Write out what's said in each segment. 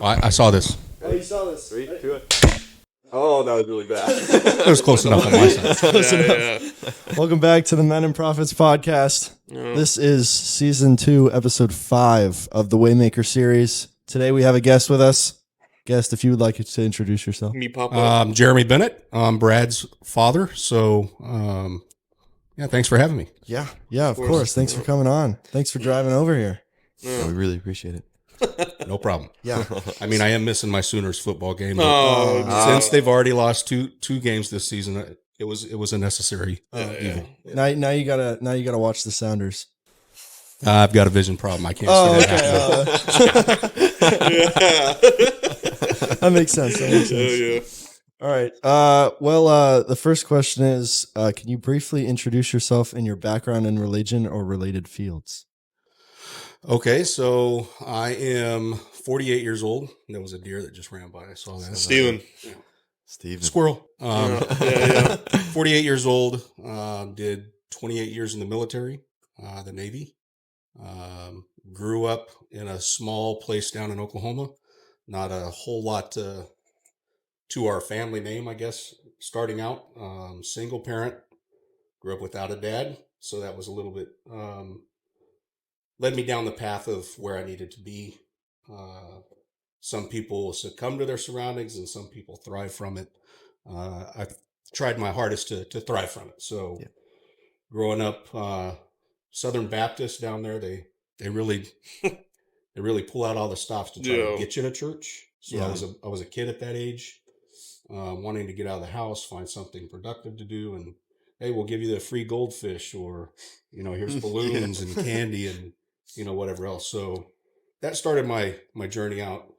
I saw this. Oh, you saw this. 3, 2, 1. Oh, that was really bad. It was close enough on my side. Close enough. Welcome back to the Men and Prophets podcast. This is season 2, episode 5 of the Waymaker series. Today we have a guest with us. Guest, if you would like to introduce yourself. Me pop up. Jeremy Bennett. I'm Brad's father. So, yeah, thanks for having me. Yeah, of course. Thanks for coming on. Thanks for driving over here. Yeah, we really appreciate it. No problem. Yeah. I mean, I am missing my Sooners football game. Oh, Since they've already lost two games this season, it was a necessary evil. Now you gotta watch the Sounders. I've got a vision problem. I can't see that happening. That makes sense. yeah. All right. The first question is, can you briefly introduce yourself and your background in religion or related fields? Okay, so I am 48 years old. There was a deer that just ran by. I saw that. Steven. Squirrel. Yeah. 48 years old. Did 28 years in the military, the Navy. Grew up in a small place down in Oklahoma. Not a whole lot to our family name, I guess, starting out. Single parent. Grew up without a dad. So that was a little bit... led me down the path of where I needed to be. Some people succumb to their surroundings and some people thrive from it. I tried my hardest to thrive from it. So growing up, Southern Baptist down there, they really pull out all the stops to try to get you in a church. So I was a kid at that age, wanting to get out of the house, find something productive to do, and hey, we'll give you the free goldfish, or here's balloons and candy and whatever else. So that started my journey out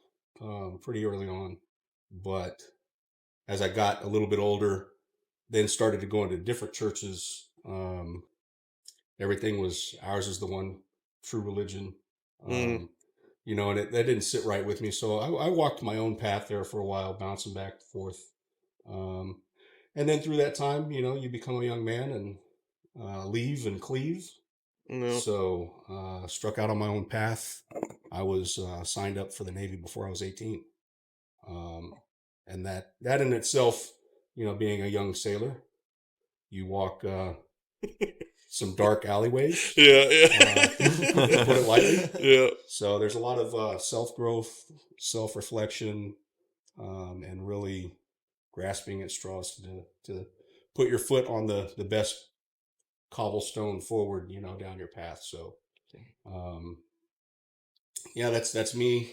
pretty early on. But as I got a little bit older, then started to go into different churches. Everything was ours is the one true religion. And that didn't sit right with me. So I walked my own path there for a while, bouncing back and forth. And then through that time, you become a young man and leave and cleave. No. So struck out on my own path. I was signed up for the Navy before I was 18. And that in itself, being a young sailor, you walk some dark alleyways. Yeah. Put it lightly. Yeah. So there's a lot of self-growth, self-reflection, and really grasping at straws to put your foot on the best cobblestone forward, down your path. So, that's me,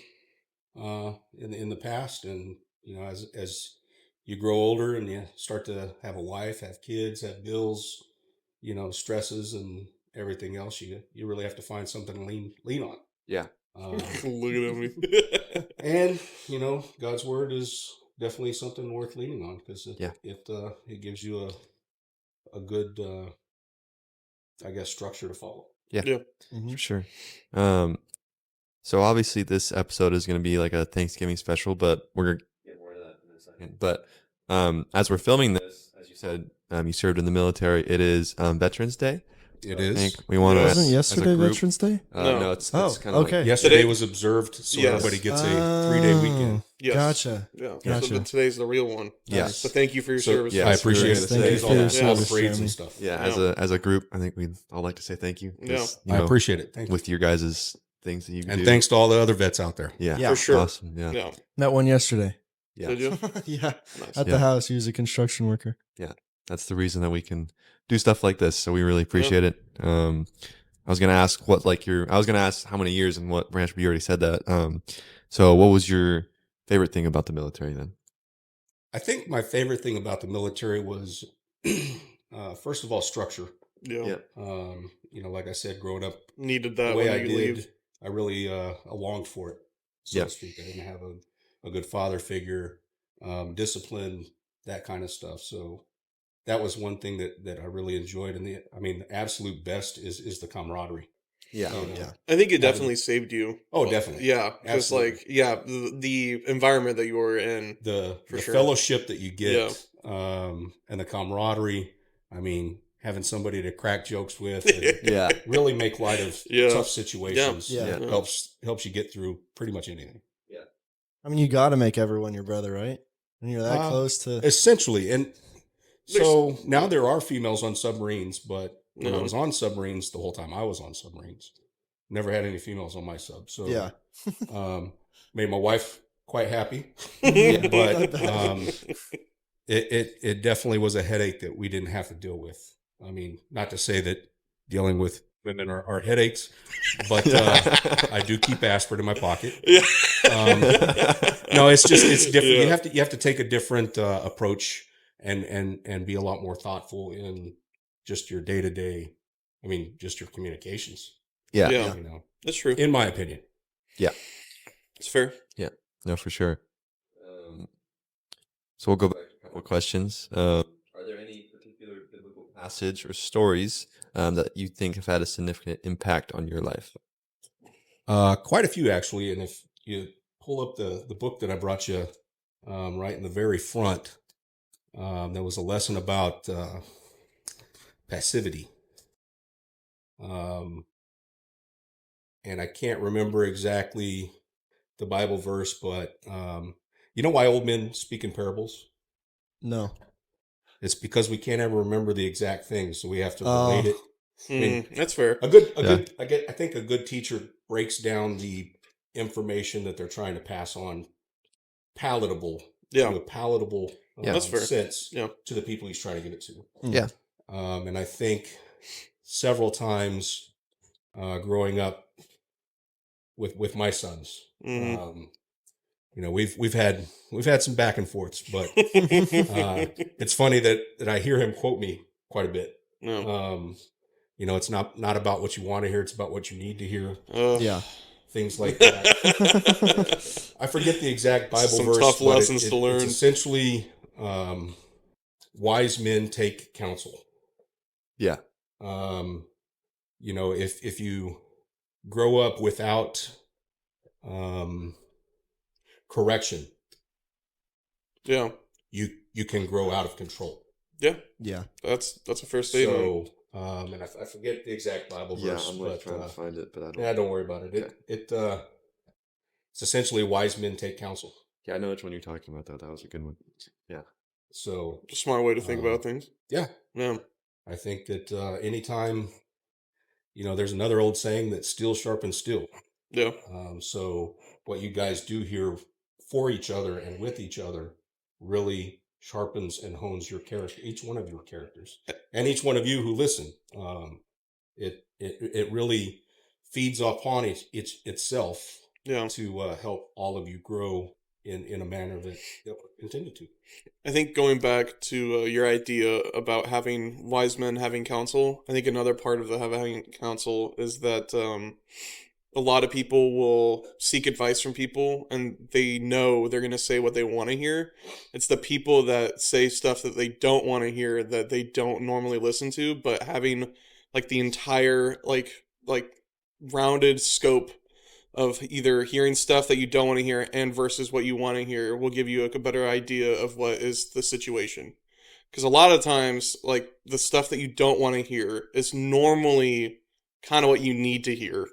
in the past. And, as you grow older and you start to have a wife, have kids, have bills, stresses and everything else, you really have to find something to lean on. Yeah. Look at me. And, God's word is definitely something worth leaning on because it gives you a good, I guess, structure to follow. Yeah. Mm-hmm. For sure. So obviously this episode is going to be like a Thanksgiving special, but we're going to get more of that in a second. But as we're filming this, as you said, you served in the military. It is Veterans Day. It is. I think we want to. Wasn't yesterday Veterans Day? No, it's kind of okay. like Yesterday was observed, so everybody gets a 3-day weekend. Yes. Gotcha. Yeah. Gotcha. So today's the real one. Yeah. So thank you for your service. yeah, I appreciate it. Thank you for your all the service, parades Jeremy. and stuff. Yeah, as a group, I think we'd all like to say thank you. 'Cause, I appreciate it. Thank you. with your guys' things that you And do. thanks to all the other vets out there. Yeah, For sure. Awesome. Yeah. Yeah. Met one yesterday. Yeah. Did you? Yeah. Nice. At the house. He was a construction worker. That's the reason that we can do stuff like this. So we really appreciate it. I was gonna ask how many years and what branch, but you already said that. So what was your favorite thing about the military then? I think my favorite thing about the military was, first of all, structure. Yeah. Like I said, growing up Needed the that way when I you did, leave. I really longed for it, so to speak. I didn't have a good father figure, discipline, that kind of stuff. So that was one thing that I really enjoyed. And the absolute best is the camaraderie. Yeah. I think it definitely saved you. Oh, definitely. Yeah. Just the environment that you were in. The sure. fellowship that you get, and the camaraderie. Having somebody to crack jokes with, and really make light of tough situations. Yeah. Helps you get through pretty much anything. I mean, you got to make everyone your brother, right? When you're that close to. Essentially. And so now there are females on submarines, but when I was on submarines, the whole time I was on submarines, never had any females on my sub. So Yeah. Made my wife quite happy, Yeah. but it definitely was a headache that we didn't have to deal with. I mean, not to say that dealing with women are headaches, but I do keep aspirin in my pocket. No, it's different. You have to take a different approach and be a lot more thoughtful in just your day to day. I mean, just your communications. Yeah. You know, That's true. in my opinion. Yeah. It's fair. Yeah. No, for sure. So we'll go back to a couple of questions. Are there any particular biblical passage or stories that you think have had a significant impact on your life? Quite a few, actually. And if you pull up the book that I brought you right in the very front, there was a lesson about passivity. And I can't remember exactly the Bible verse, but you know why old men speak in parables? No. It's because we can't ever remember the exact thing, so we have to relate it. I mean, That's fair. I think a good teacher breaks down the information that they're trying to pass on to a palatable That's fair. sense to the people he's trying to get it to. Yeah. And I think several times growing up with my sons, you know, we've had some back and forths, but it's funny that I hear him quote me quite a bit. You know, it's not about what you want to hear; it's about what you need to hear. Yeah, things like that. I forget the exact Bible Some verse. tough lessons to learn. It's essentially, wise men take counsel. Yeah. You know, if you grow up without correction, you can grow out of control. Yeah. That's a fair statement. So, and I forget the exact Bible verse. I'm but, trying to find it, but I don't. Yeah, don't worry about it. Okay. It's essentially wise men take counsel. Yeah, I know which one you're talking about, though. That was a good one. Yeah. So, A smart way to think about things. Yeah. Yeah. I think that anytime, you know, there's another old saying that steel sharpens steel. Yeah. So what you guys do here for each other and with each other really sharpens and hones your character, each one of your characters, and each one of you who listen. It really feeds upon itself to help all of you grow in a manner that will continue to. I think going back to your idea about having wise men having counsel, I think another part of the having counsel is that a lot of people will seek advice from people and they know they're going to say what they want to hear. It's the people that say stuff that they don't want to hear that they don't normally listen to, but having like the entire like rounded scope of either hearing stuff that you don't want to hear and versus what you want to hear will give you a better idea of what is the situation. Because a lot of times, like, the stuff that you don't want to hear is normally kind of what you need to hear.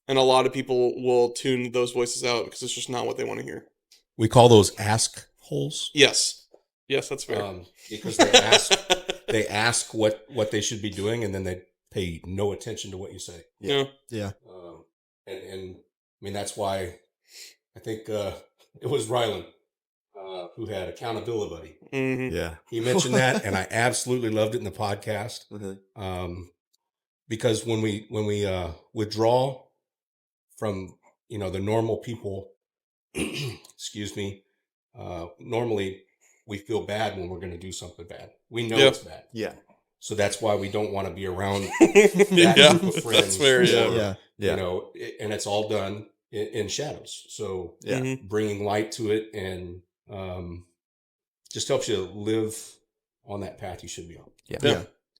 And a lot of people will tune those voices out because it's just not what they want to hear. We call those ask holes. Yes, that's fair. Because they ask what they should be doing, and then they pay no attention to what you say. Yeah. And I mean, that's why I think it was Rylan who had Accountability Buddy. Mm-hmm. Yeah. He mentioned that, and I absolutely loved it in the podcast. Because when we withdraw from, you know, the normal people, excuse me, normally we feel bad when we're going to do something bad. We know it's bad. Yeah. So that's why we don't want to be around that group of friends. That's fair. Or, you know, and it's all done in shadows. So bringing light to it and just helps you live on that path you should be on.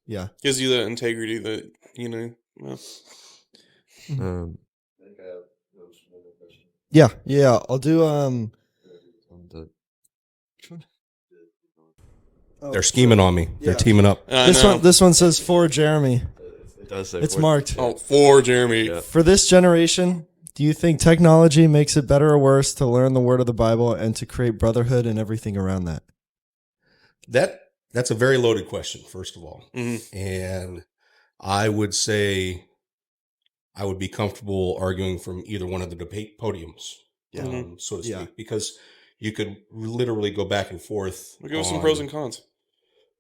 Yeah. Gives you that integrity that, you know. Yeah. I'll do They're scheming on me. They're teaming up. This one says for Jeremy. It does say It's for- marked. Oh, for Jeremy. Yeah. For this generation, Do you think technology makes it better or worse to learn the word of the Bible and to create brotherhood and everything around that? That's a very loaded question, first of all. Mm-hmm. And I would say I would be comfortable arguing from either one of the debate podiums, so to speak, Yeah. because you could literally go back and forth. We'll give us some pros and cons.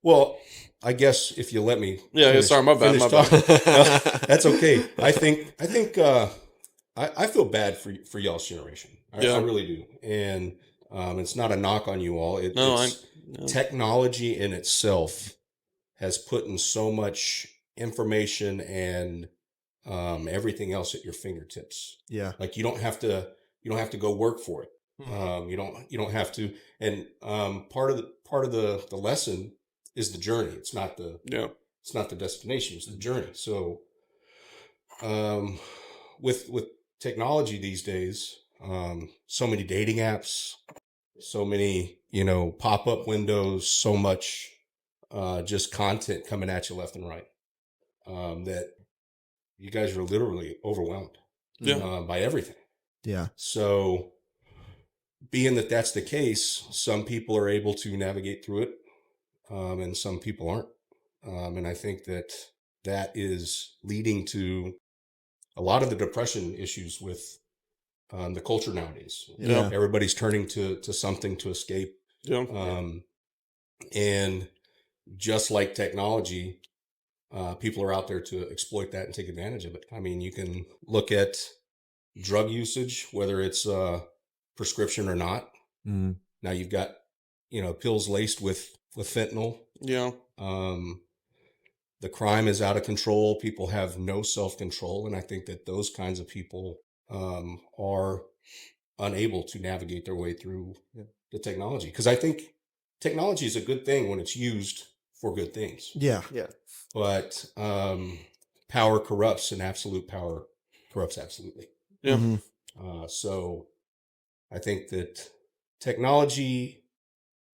Well, I guess if you let me, Sorry, my bad. talking, that's okay. I think I feel bad for y'all's generation. I really do, and it's not a knock on you all. Technology in itself has put in so much information and everything else at your fingertips. Yeah. Like you don't have to go work for it. You don't have to. And part of the lesson is the journey. It's not the destination. It's the journey. So with technology these days, so many dating apps, so many pop-up windows, so much just content coming at you left and right, that you guys are literally overwhelmed by everything. Yeah. So being that that's the case, some people are able to navigate through it, and some people aren't. And I think that is leading to a lot of the depression issues with the culture nowadays. Yeah. Everybody's turning to something to escape. Yeah. And just like technology, people are out there to exploit that and take advantage of it. I mean, you can look at drug usage, whether it's prescription or not. Mm. Now you've got, pills laced with fentanyl. Yeah. The crime is out of control. People have no self-control. And I think that those kinds of people are unable to navigate their way through the technology. Because I think technology is a good thing when it's used for good things. Yeah. Yeah. But power corrupts, and absolute power corrupts absolutely. Yeah. Mm-hmm. So I think that technology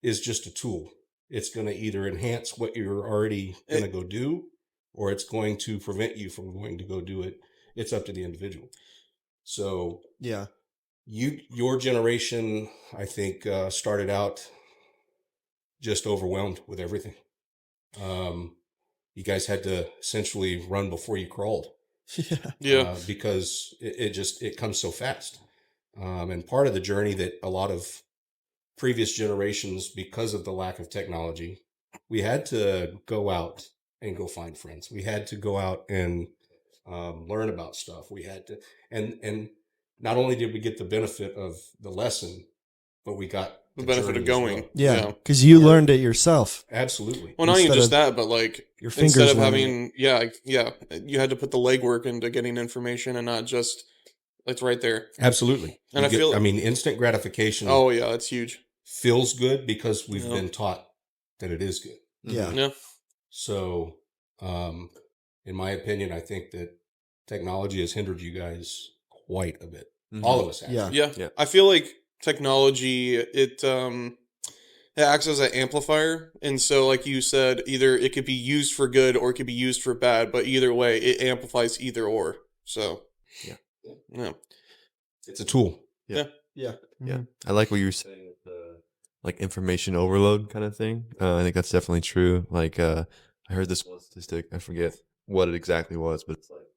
is just a tool. It's going to either enhance what you're already going to go do, or it's going to prevent you from going to go do it. It's up to the individual. So Yeah. your generation, I think, started out just overwhelmed with everything. You guys had to essentially run before you crawled. Yeah. Because it comes so fast. And part of the journey that a lot of previous generations, because of the lack of technology, we had to go out and go find friends. We had to go out and learn about stuff. We had to, and not only did we get the benefit of the lesson, but we got The benefit of journey as going. well. Yeah. Because you learned it yourself. Absolutely. Well, not even Instead just of that, but like your fingers instead of learning having, you had to put the legwork into getting information and not just it's right there. Absolutely. And instant gratification. Oh yeah, that's huge. Feels good because we've been taught that it is good. Yeah. Yeah. So, in my opinion, I think that technology has hindered you guys quite a bit. Mm-hmm. All of us, actually. Yeah. I feel like technology it acts as an amplifier, and so like you said, either it could be used for good or it could be used for bad, but either way, it amplifies either or. So yeah, It's a tool. Yeah. Yeah. I like what you were saying with the like information overload kind of thing. I think that's definitely true. Like I heard this one statistic, I forget what it exactly was, but it's like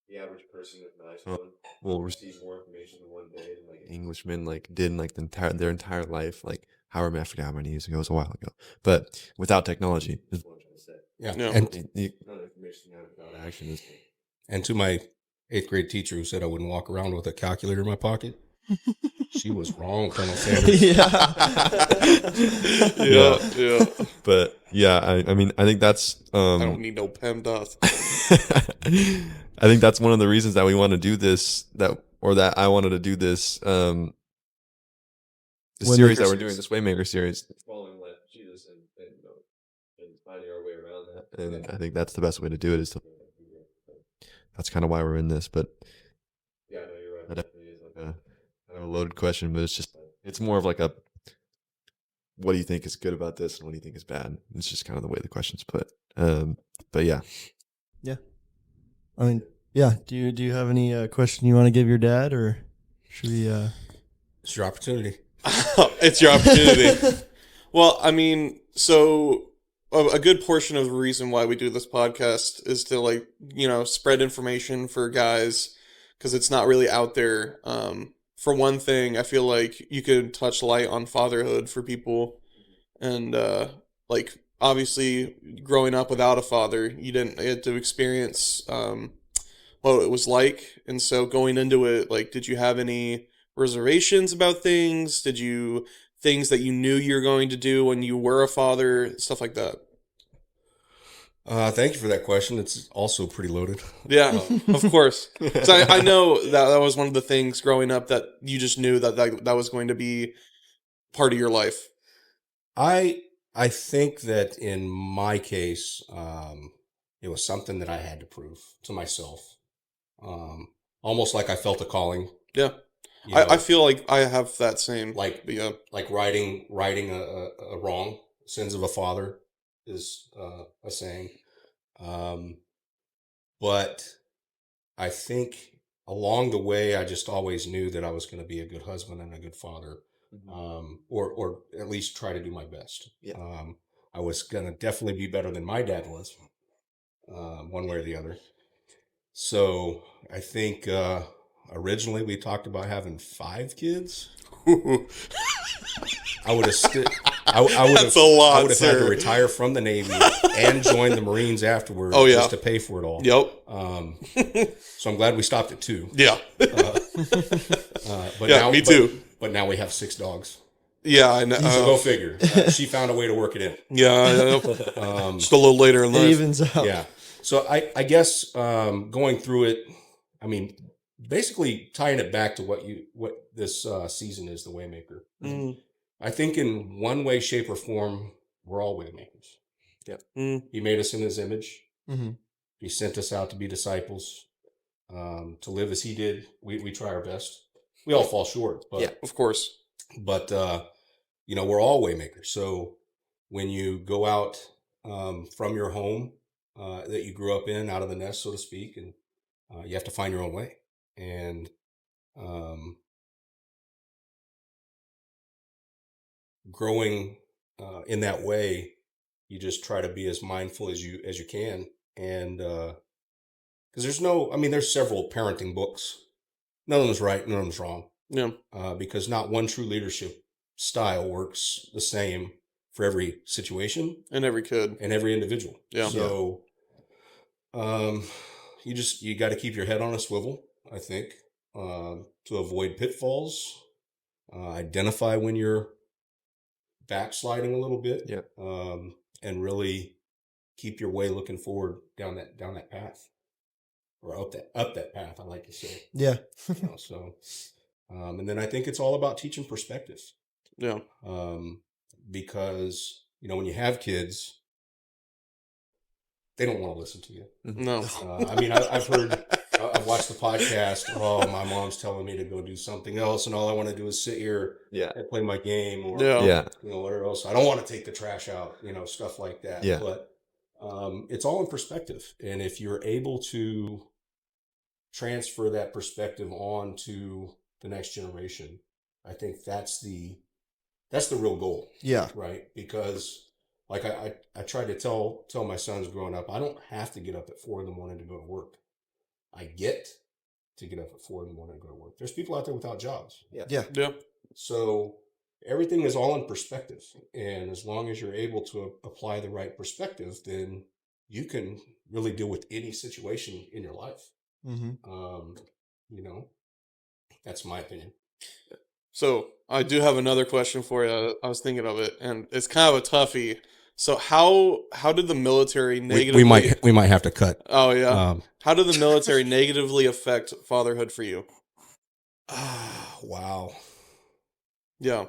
the average person with an iPhone will receive more information in one day than like an Englishman like did in like their entire life. Like I forget how many years ago, it was a while ago. But without technology, is what I'm trying to say. Yeah. Yeah. And The amount of information you have without action is and to my 8th grade teacher who said I wouldn't walk around with a calculator in my pocket, she was wrong, Colonel Sanders. yeah. But yeah, I mean, I think that's I don't need no PEMDAS. I think that's one of the reasons that we want to do this, that I wanted to do this the series that we're doing, this Waymaker series, following life of Jesus and finding our way around that. And I think that's the best way to do it, is to that's kind of why we're in this. But yeah, I know you're right. That definitely is like a kind of a loaded question, but it's more of like a, what do you think is good about this and what do you think is bad? It's just kind of the way the question's put. But yeah. I mean, Yeah. Do you have any question you want to give your dad, or should we? It's your opportunity. It's your opportunity. Well, I mean, so a good portion of the reason why we do this podcast is to, like, spread information for guys, because it's not really out there. For one thing, I feel like you could touch light on fatherhood for people, and like, obviously, growing up without a father, you didn't get to experience what it was like, and so going into it, like, did you have any reservations about things? Did you things that you knew you were going to do when you were a father, stuff like that? Thank you for that question. It's also pretty loaded. Yeah, of course. So I know that was one of the things growing up that you just knew that was going to be part of your life. I think that in my case, it was something that I had to prove to myself. Almost like I felt a calling. Yeah. You know, I feel like I have that same, like yeah. like righting a wrong. Sins of a father is a saying. But I think along the way, I just always knew that I was going to be a good husband and a good father, or at least try to do my best. Yeah. I was going to definitely be better than my dad was, one way or the other. So I think originally we talked about having 5 kids. I would have That's a lot, I would have had to sir. retire from the Navy and join the Marines afterwards, Oh, yeah. just to pay for it all. Yep. So I'm glad we stopped at 2. Yeah. But Yeah, now, me too. But now we have 6 dogs. Yeah, I know. So go figure. She found a way to work it in. Yeah, I know. Just a little later in It life. evens out. Yeah. So I guess going through it, I mean, basically tying it back to what this season is, the Waymaker. Mm. I think in one way, shape, or form, we're all Waymakers. Yep. Mm. He made us in His image. Mm-hmm. He sent us out to be disciples, to live as He did. We try our best. We all fall short, but Yeah. Of course. But we're all Waymakers. So when you go out from your home that you grew up in, out of the nest, so to speak, and you have to find your own way. And growing in that way, you just try to be as mindful as you can. And because there's several parenting books. None of them's right, none of them's wrong. Yeah. Because not one true leadership style works the same for every situation And every kid. and every individual. Yeah. So, you got to keep your head on a swivel, I think, to avoid pitfalls. Identify when you're backsliding a little bit. Yeah. And really keep your way looking forward down that path, or up that path, I like to say. Yeah. So, and then I think it's all about teaching perspective. Yeah. Because when you have kids, they don't want to listen to you. No. I've watched the podcast. Oh, my mom's telling me to go do something else, and all I want to do is sit here and play my game, or Yeah. whatever else. I don't want to take the trash out, stuff like that. Yeah. But it's all in perspective, and if you're able to transfer that perspective on to the next generation, I think that's the real goal. Yeah. Right? Because like I tried to tell my sons growing up, I don't have to get up at 4 a.m. to go to work. I get to get up at 4 a.m. to go to work. There's people out there without jobs. Yeah. Yeah. So everything is all in perspective. And as long as you're able to apply the right perspective, then you can really deal with any situation in your life. Mm-hmm. That's my opinion. So I do have another question for you. I was thinking of it, and it's kind of a toughie. So how did the military negatively? We might have to cut. Oh yeah. How did the military negatively affect fatherhood for you? Wow. Yeah.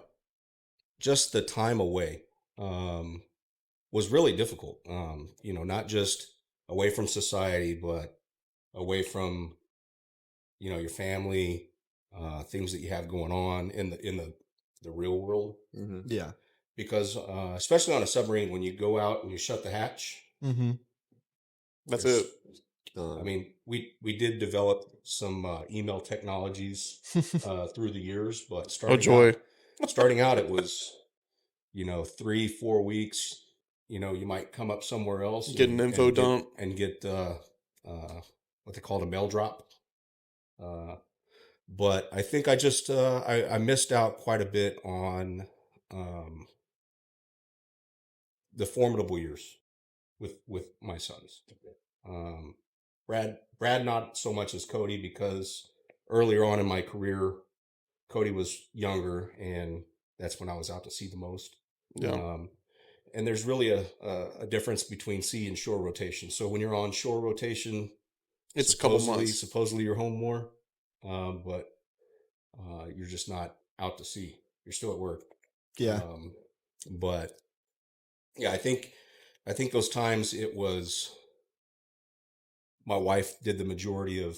Just the time away was really difficult. Not just away from society, but away from your family, things that you have going on in the real world. Mm-hmm. Yeah. Because especially on a submarine, when you go out and you shut the hatch, Mm-hmm. That's it. I mean, we did develop some email technologies through the years, but Oh, joy. starting out, it was 3-4 weeks. You might come up somewhere else, Get an info dump. and get what they call a mail drop. But I think I just I missed out quite a bit on the formidable years with my sons. Brad not so much as Cody, because earlier on in my career, Cody was younger, and that's when I was out to sea the most. Yeah. And there's really a difference between sea and shore rotation. So when you're on shore rotation, It's a couple months. Supposedly you're home more, but you're just not out to sea. You're still at work. Yeah. But yeah, I think those times it was my wife did the majority of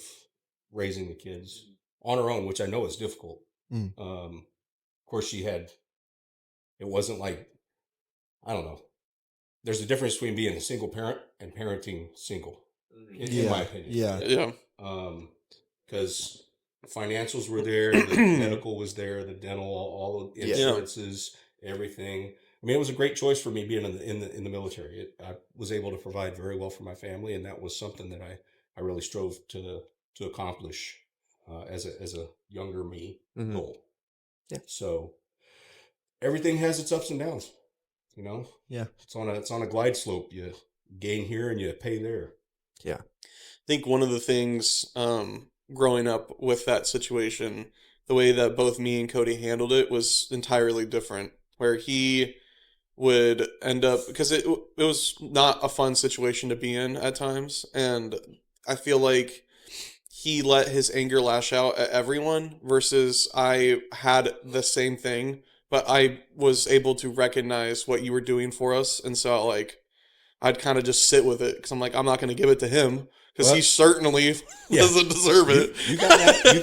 raising the kids on her own, which I know is difficult. Of course, it wasn't like, I don't know. There's a difference between being a single parent and parenting single, in my opinion. Yeah. Because financials were there, the medical was there, the dental, all the insurances, everything. I mean, it was a great choice for me being in the military. I was able to provide very well for my family, and that was something that I really strove to accomplish as a younger me goal. Yeah. So everything has its ups and downs. Yeah. It's on a glide slope. You gain here and you pay there. Yeah. I think one of the things growing up with that situation, the way that both me and Cody handled it was entirely different, where he would end up, because it was not a fun situation to be in at times, and I feel like he let his anger lash out at everyone, versus I had the same thing, but I was able to recognize what you were doing for us, and so I'd kind of just sit with it, because I'm like, I'm not going to give it to him, because he certainly doesn't deserve it. You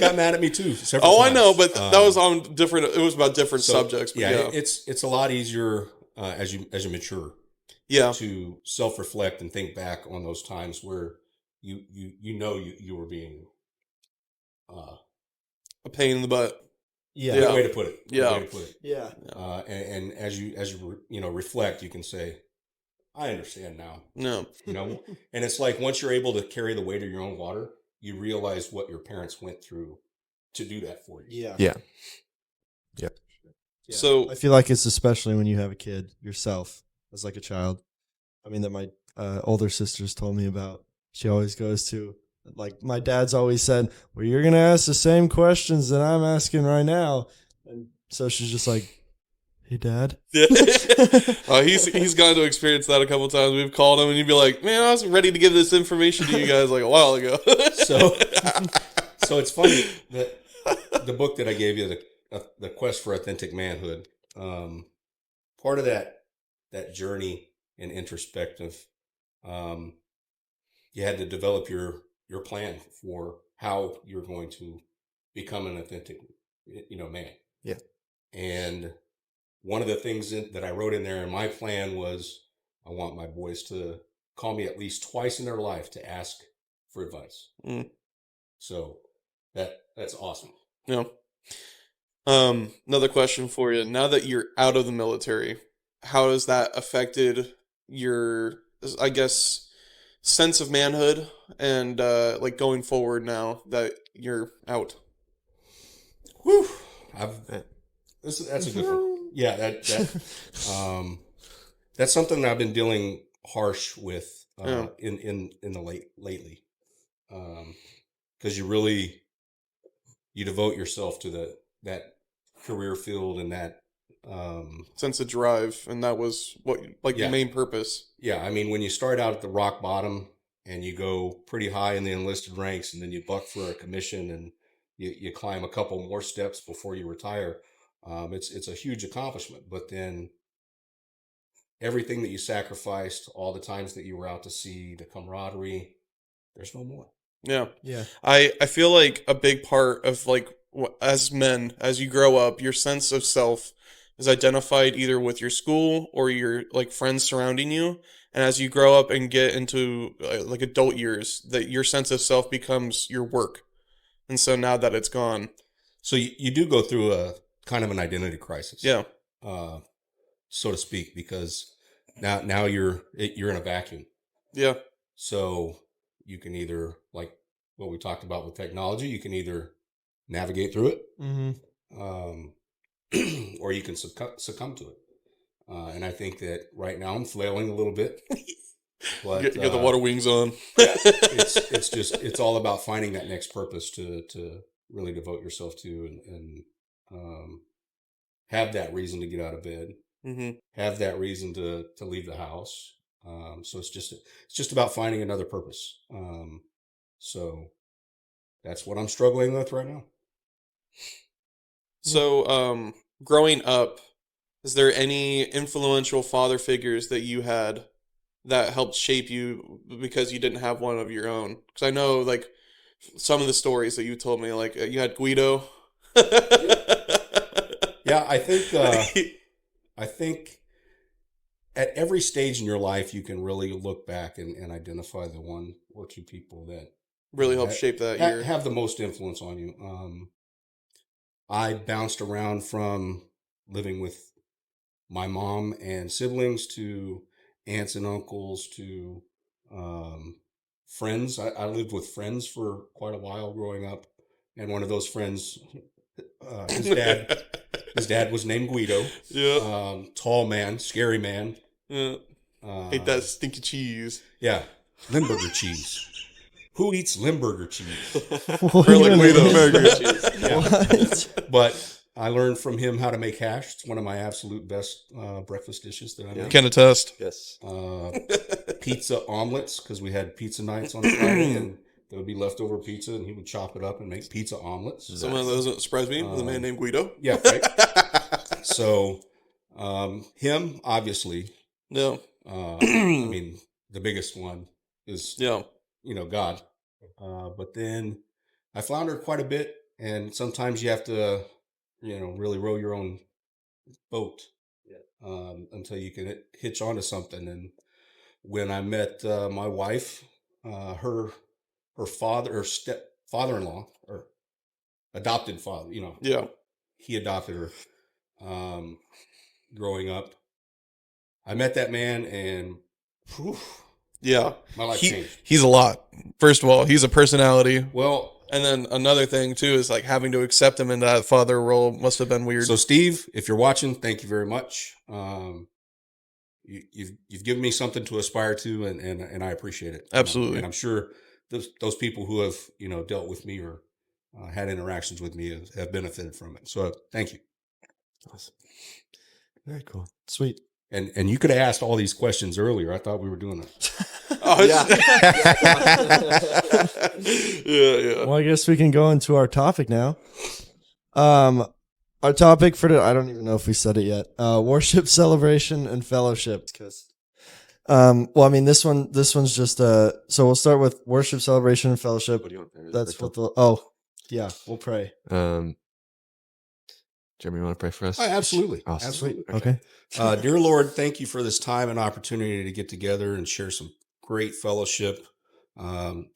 got mad at me too. Oh, times. I know, but that was on different. It was about different subjects. But it's a lot easier as you mature. To self-reflect and think back on those times where you were being a pain in the butt. Good way to put it. Yeah. And as you reflect, you can say, I understand now. No. And it's like, once you're able to carry the weight of your own water, you realize what your parents went through to do that for you. Yeah. So I feel like it's especially when you have a kid yourself as like a child. I mean, that my older sisters told me about. She always goes to, like, my dad's always said, well, you're going to ask the same questions that I'm asking right now. And so she's just like, hey, Dad. Yeah. He's gotten to experience that a couple of times. We've called him and he'd be like, man, I was ready to give this information to you guys like a while ago. So it's funny that the book that I gave you, the Quest for Authentic Manhood, part of that journey and introspective, you had to develop your plan for how you're going to become an authentic, man. Yeah. And one of the things that I wrote in there in my plan was, I want my boys to call me at least twice in their life to ask for advice. So that's awesome. Yeah. Another question for you. Now that you're out of the military, how has that affected your, I guess, sense of manhood and going forward now that you're out? Whew. That's a good one. Yeah, that's something that I've been dealing harsh with in the lately, because you devote yourself to that career field and that sense of drive, and that was the main purpose. Yeah, I mean, when you start out at the rock bottom and you go pretty high in the enlisted ranks, and then you buck for a commission and you climb a couple more steps before you retire. It's a huge accomplishment, but then everything that you sacrificed, all the times that you were out to sea, the camaraderie, there's no more. Yeah. Yeah. I feel like a big part of as men, as you grow up, your sense of self is identified either with your school or your friends surrounding you. And as you grow up and get into like adult years, that your sense of self becomes your work. And so now that it's gone, So you do go through a kind of an identity crisis, yeah, so to speak, because now you're in a vacuum. yeah, So you can either, like what we talked about with technology, you can either navigate through it, um, or you can succumb to it. And I think that right now I'm flailing a little bit, but get the water wings on. yeah, it's all about finding that next purpose to really devote yourself to, and have that reason to get out of bed, have that reason to leave the house. So it's just about finding another purpose. So that's what I'm struggling with right now. So, growing up, is there any influential father figures that you had that helped shape you because you didn't have one of your own? Because I know, like, some of the stories that you told me, like, you had Guido. Yeah, I think at every stage in your life, you can really look back and identify the one or two people that really helped shape that year. have the most influence on you. I bounced around from living with my mom and siblings to aunts and uncles to friends. I lived with friends for quite a while growing up, and one of those friends, his dad was named Guido. Yeah. Tall man, scary man. Yeah. Ate that stinky cheese. Yeah, Limburger cheese. Who eats Limburger cheese? Really, Guido cheese. Yeah. What? But I learned from him how to make hash. It's one of my absolute best breakfast dishes that I make. Can attest. Yes. Pizza omelets, because we had pizza nights on Friday, and there would be leftover pizza, and he would chop it up and make pizza omelets. Someone that doesn't surprise me with a man named Guido. Yeah, right. So, him, obviously. Yeah. I mean, the biggest one is, Yeah. God. But then I floundered quite a bit, and sometimes you have to, really row your own boat until you can hitch onto something. And when I met my wife, her father-in-law, or adopted father, Yeah. he adopted her growing up. I met that man, and whew, Yeah. my life changed. He's a lot. First of all, he's a personality. Well, And then another thing, too, is like having to accept him in that father role must have been weird. so Steve, if you're watching, thank you very much. You've given me something to aspire to, and I appreciate it. Absolutely. And I'm sure those people who have dealt with me or had interactions with me have benefited from it. So thank you. Awesome. Very cool. Sweet. And you could have asked all these questions earlier. I thought we were doing that. Yeah. Well, I guess we can go into our topic now. Our topic for I don't even know if we said it yet. Worship, celebration, and fellowship. Well, I mean, this one's just so we'll start with worship, celebration, and fellowship. What do you want? That's what we'll pray. Jeremy, you want to pray for us? Oh, absolutely. Awesome. Absolutely. Okay. Dear Lord, thank you for this time and opportunity to get together and share some great fellowship,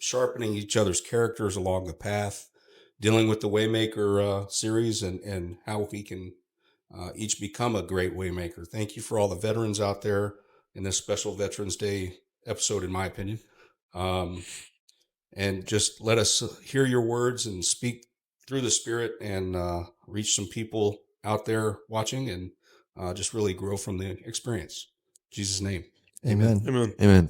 sharpening each other's characters along the path, dealing with the Waymaker series and how we can each become a great Waymaker. Thank you for all the veterans out there in this special Veterans Day episode, in my opinion. And just let us hear your words and speak through the Spirit and reach some people out there watching and just really grow from the experience. In Jesus' name. Amen. Amen.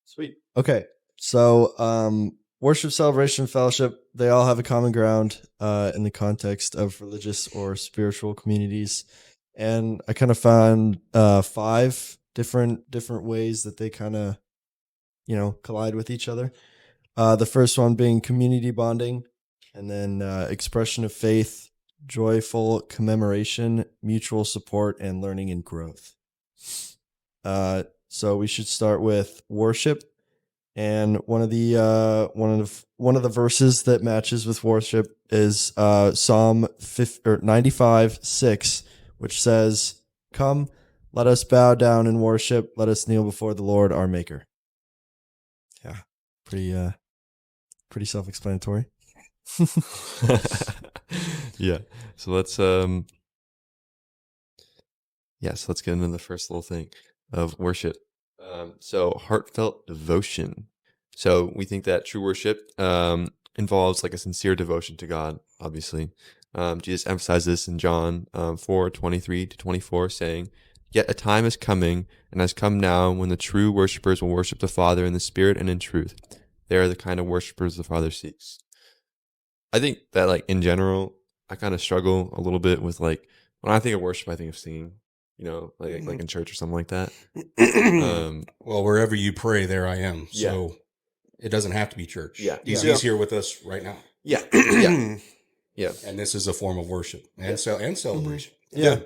Sweet. Okay. So, worship, celebration, fellowship, they all have a common ground in the context of religious or spiritual communities. And I kind of found 5 different ways that they kind of, collide with each other. The first one being community bonding, and then expression of faith, joyful commemoration, mutual support, and learning and growth. So we should start with worship, and one of the verses that matches with worship is Psalm 95:6, which says, "Come, Let us bow down and worship. Let us kneel before the Lord, our Maker. Yeah, pretty self-explanatory. Yeah. So let's let's get into the first little thing of worship. So heartfelt devotion. So we think that true worship involves like a sincere devotion to God, obviously. Jesus emphasized this in John 4:23-24, saying, "Yet a time is coming, and has come now, when the true worshipers will worship the Father in the Spirit and in truth. They are the kind of worshipers the Father seeks." I think that, like, in general, I kind of struggle a little bit with, like, when I think of worship, I think of singing, like in church or something like that. Well, wherever you pray, there I am. Yeah. So it doesn't have to be church. Yeah. He's here with us right now. Yeah. Yeah. Yeah. And this is a form of worship and celebration. Yeah.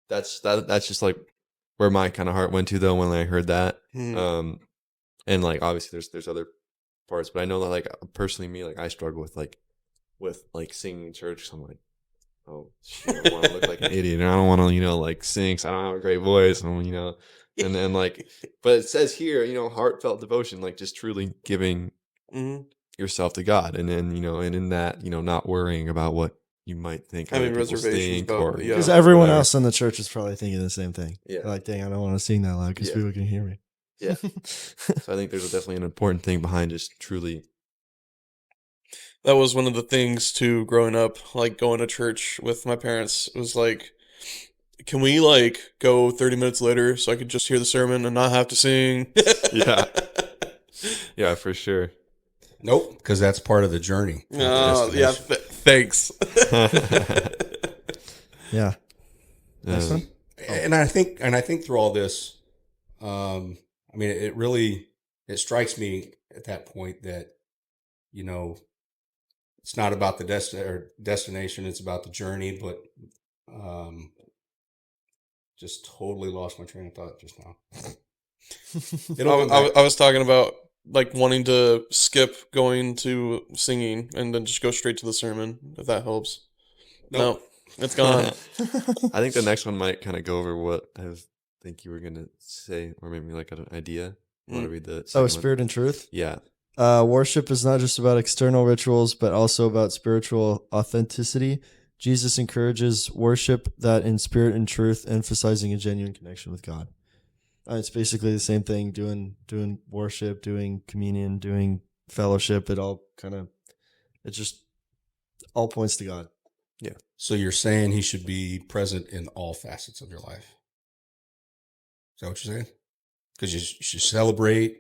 That's just like where my kind of heart went to, though, when I heard that. Mm. And like, obviously there's other parts, but I know that, like, personally, me, like, I struggle with singing in church. So I'm like, oh shit, I don't want to look like an idiot, and I don't want to, like, sing, so I don't have a great voice, and and then, like, but it says here, heartfelt devotion, like, just truly giving yourself to God, and then, and in that, not worrying about what you might think, Having other people reservations think, about- or yeah. Because everyone whatever. else in the church is probably thinking the same thing. Yeah. They're like, dang, I don't want to sing that loud because Yeah. people can hear me. Yeah. So I think there's definitely an important thing behind just truly. That was one of the things too, growing up, like going to church with my parents. It was like, can we like go 30 minutes later so I could just hear the sermon and not have to sing? Yeah. Yeah, for sure. Nope, because that's part of the journey. Oh, yeah. Thanks. Yeah. Next one? And I think through all this, I mean, it strikes me at that point that, it's not about the destination, it's about the journey, but just totally lost my train of thought just now. I was talking about like wanting to skip going to singing and then just go straight to the sermon, if that helps. Nope. No, it's gone. I think the next one might kind of go over what I think you were going to say, or maybe like an idea. You want to read the second one? Spirit and truth? Yeah. Worship is not just about external rituals, but also about spiritual authenticity. Jesus encourages worship that in spirit and truth, emphasizing a genuine connection with God. It's basically the same thing, doing worship, doing communion, doing fellowship. It just all points to God. Yeah. So you're saying he should be present in all facets of your life? Is that what you're saying? Because you should celebrate.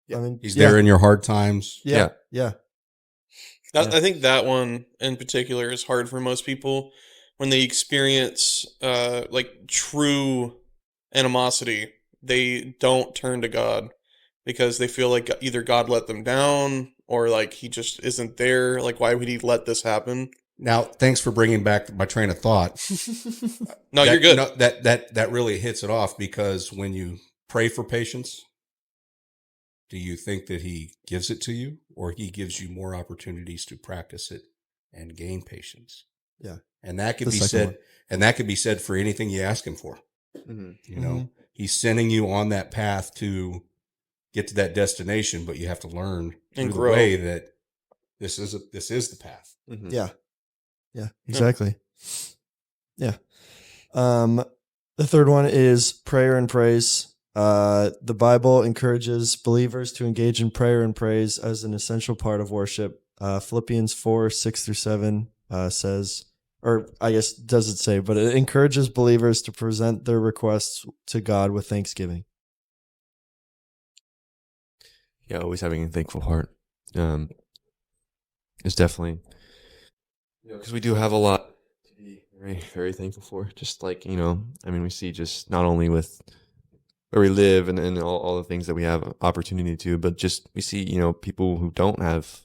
Yeah. I mean, He's there in your hard times. Yeah. I think that one in particular is hard for most people when they experience like true animosity. They don't turn to God because they feel like either God let them down or like he just isn't there. Like, why would he let this happen? Now, thanks for bringing back my train of thought. No, you're good. No, that really hits it off, because when you pray for patience, do you think that he gives it to you, or he gives you more opportunities to practice it and gain patience? Yeah. And that could The be second said, one. and that could be said for anything you ask him for. Mm-hmm. He's sending you on that path to get to that destination, but you have to learn And through grow. the way that this is the path. Mm-hmm. Yeah, exactly. Yeah. The third one is prayer and praise. The Bible encourages believers to engage in prayer and praise as an essential part of worship. Philippians 4:6-7 says, or I guess doesn't say, but it encourages believers to present their requests to God with thanksgiving. Yeah, always having a thankful heart is definitely, because we do have a lot to be very, very thankful for. Just like, I mean, we see just not only with where we live and all the things that we have opportunity to, but just we see, people who don't have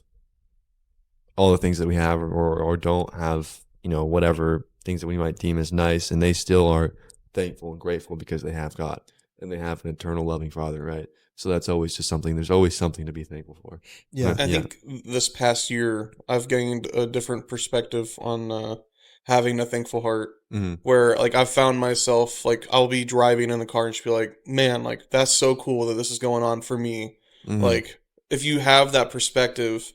all the things that we have, or don't have, whatever things that we might deem as nice, and they still are thankful and grateful because they have God and they have an eternal loving Father, right? So that's always just something. There's always something to be thankful for. Yeah. I think this past year I've gained a different perspective on having a thankful heart. Mm-hmm. Where like I've found myself like I'll be driving in the car and just be like, man, like that's so cool that this is going on for me. Mm-hmm. Like if you have that perspective,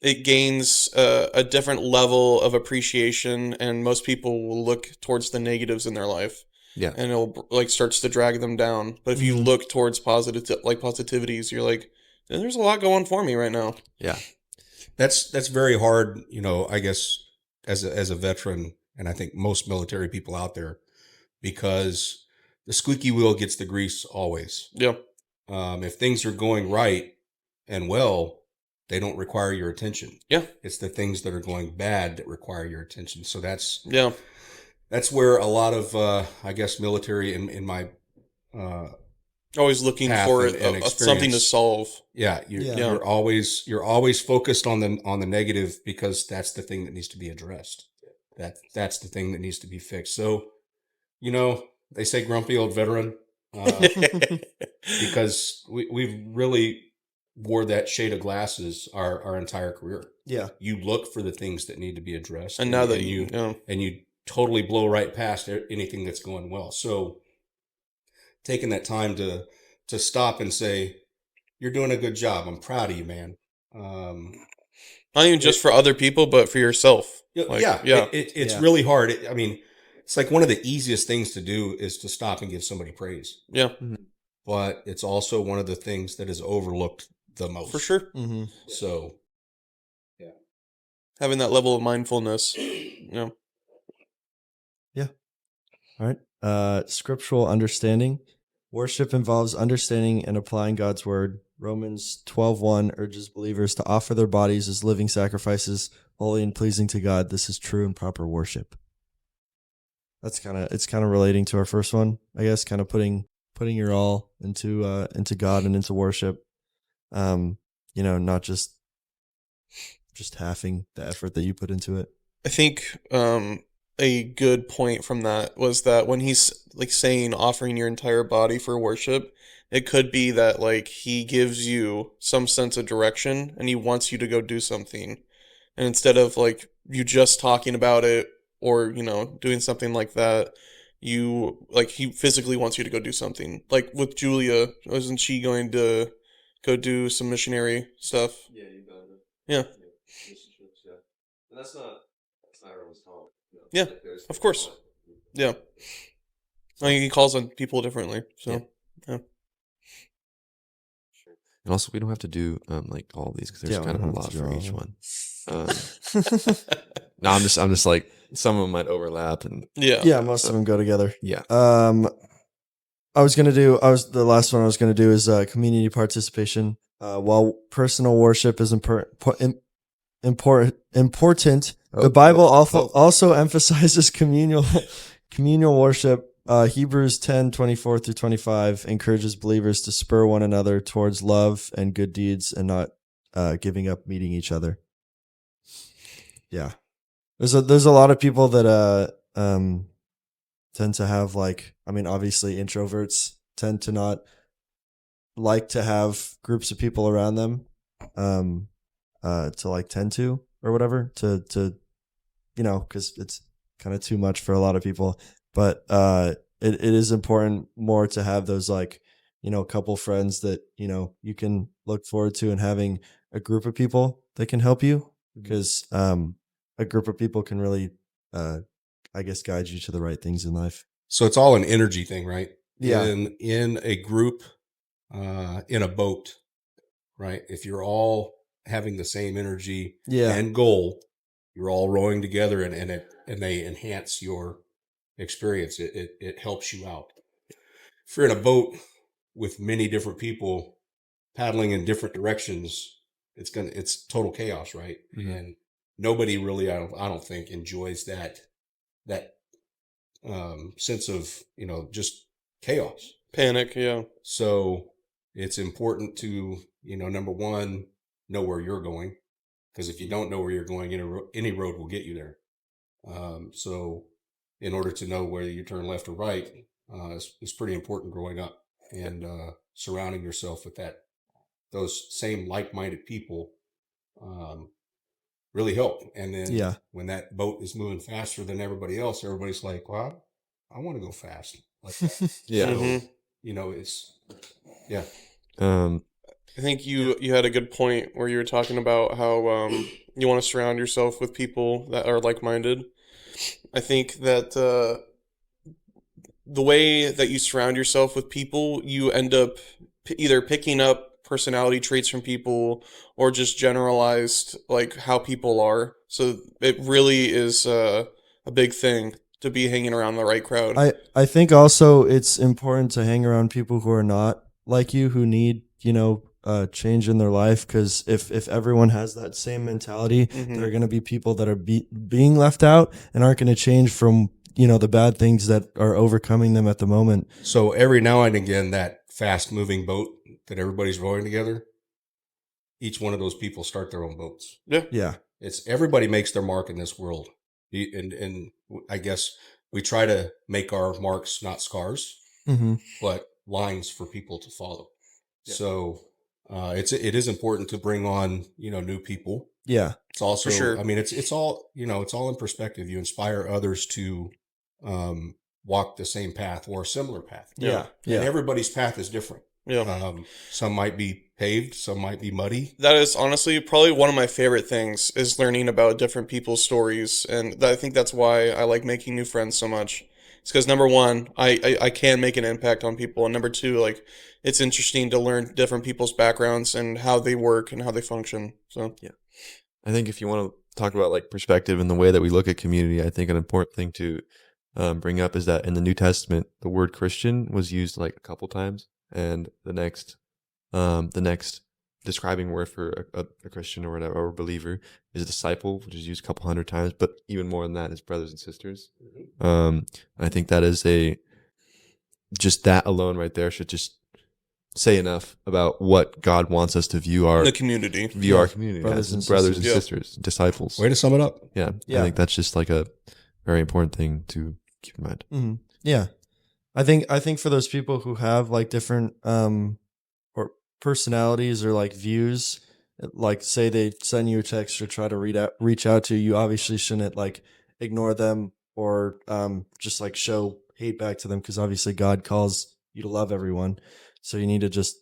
it gains a different level of appreciation, and most people will look towards the negatives in their life. Yeah. And it'll like starts to drag them down. But if you look towards positivities, you're like, there's a lot going for me right now. Yeah. That's very hard, I guess as a veteran, and I think most military people out there, because the squeaky wheel gets the grease always. Yeah. If things are going right and well, they don't require your attention. Yeah. It's the things that are going bad that require your attention. So that's Yeah. where a lot of I guess military in my Always looking path for and something to experience. solve. Yeah, you're always focused on the negative, because that's the thing that needs to be addressed. That's the thing that needs to be fixed. So, they say grumpy old veteran, because we've really wore that shade of glasses our entire career. Yeah. You look for the things that need to be addressed, And now that you totally blow right past anything that's going well. So, taking that time to stop and say, you're doing a good job. I'm proud of you, man. Not even just for other people, but for yourself. It's really hard. It's like one of the easiest things to do is to stop and give somebody praise. Yeah. But it's also one of the things that is overlooked the most. For sure. Mm-hmm. So, having that level of mindfulness. Yeah. All right. Scriptural understanding. Worship involves understanding and applying God's word. Romans 12:1 urges believers to offer their bodies as living sacrifices, holy and pleasing to God. This is true and proper worship. It's kind of relating to our first one, I guess, kind of putting your all into God and into worship. Not just halving the effort that you put into it. I think a good point from that was that when he's like saying offering your entire body for worship, it could be that like he gives you some sense of direction and he wants you to go do something. And instead of like you just talking about it or, doing something like that, he physically wants you to go do something. Like with Julia, wasn't she going to go do some missionary stuff? Yeah, you got it. Yeah. Relationships, yeah. And that's not everyone's talk. Yeah, of course. Yeah. I mean, he calls on people differently. So, yeah. And also, we don't have to do like all these because there's kind of a lot for each one. No, I'm just like some of them might overlap, and most of them go together. Yeah. The last one I was gonna do is community participation. While personal worship is important, the Bible also emphasizes communal worship. Hebrews 10:24-25 encourages believers to spur one another towards love and good deeds and not giving up meeting each other. Yeah. There's a lot of people that tend to have obviously introverts tend to not like to have groups of people around them to tend to or whatever to because it's kind of too much for a lot of people. But it is important more to have those couple friends that you can look forward to, and having a group of people that can help you, because a group of people can really guide you to the right things in life. So it's all an energy thing, right? Yeah. In a group, in a boat, right? If you're all having the same energy and goal, you're all rowing together, and they enhance your experience. It helps you out. If you're in a boat with many different people paddling in different directions, it's total chaos, right? Mm-hmm. And nobody really, I don't think, enjoys that sense of just chaos, panic. Yeah. So it's important to number one, know where you're going, because if you don't know where you're going, any road will get you there. So in order to know whether you turn left or right, is pretty important growing up, and surrounding yourself with those same like-minded people really help. And then Yeah. when that boat is moving faster than everybody else, everybody's like, well, I want to go fast. Like that. Yeah. Mhm. So, it's, yeah. I think you had a good point where you were talking about how you want to surround yourself with people that are like-minded. I think that the way that you surround yourself with people, you end up either picking up personality traits from people or just generalized like how people are. So it really is a big thing to be hanging around the right crowd. I think also it's important to hang around people who are not like you, who need, change in their life. Because if everyone has that same mentality, there are going to be people that are being left out and aren't going to change from, the bad things that are overcoming them at the moment. So every now and again, that fast moving boat that everybody's rowing together, each one of those people start their own boats. Yeah. Yeah. It's everybody makes their mark in this world. And I guess we try to make our marks not scars, Mm-hmm. but lines for people to follow. Yeah. So it is important to bring on, new people. Yeah. It's also, For sure. I mean, it's all, it's all in perspective. You inspire others to walk the same path or a similar path. Yeah. And Yeah. everybody's path is different. Yeah. Some might be paved, some might be muddy. That is honestly probably one of my favorite things is learning about different people's stories. And I think that's why I like making new friends so much. It's because number one, I can make an impact on people. And number two, like it's interesting to learn different people's backgrounds and how they work and how they function. So Yeah. I think if you want to talk about like perspective and the way that we look at community, I think an important thing to bring up is that in the New Testament, the word Christian was used like a couple times, and the next describing word for a Christian or whatever, or a believer, is a disciple, which is used a couple hundred times, but even more than that is brothers and sisters. I think that is just that alone right there should just say enough about what God wants us to view our the community. our community Brothers as and brothers and sisters. sisters, disciples. Way to sum it up. Yeah, Yeah. I think that's just like a very important thing to keep in mind. Mm-hmm. Yeah. I think for those people who have like different or personalities or like views, like say they send you a text or try to reach out to you, you obviously shouldn't like ignore them or just like show hate back to them, because obviously God calls you to love everyone. So you need to just,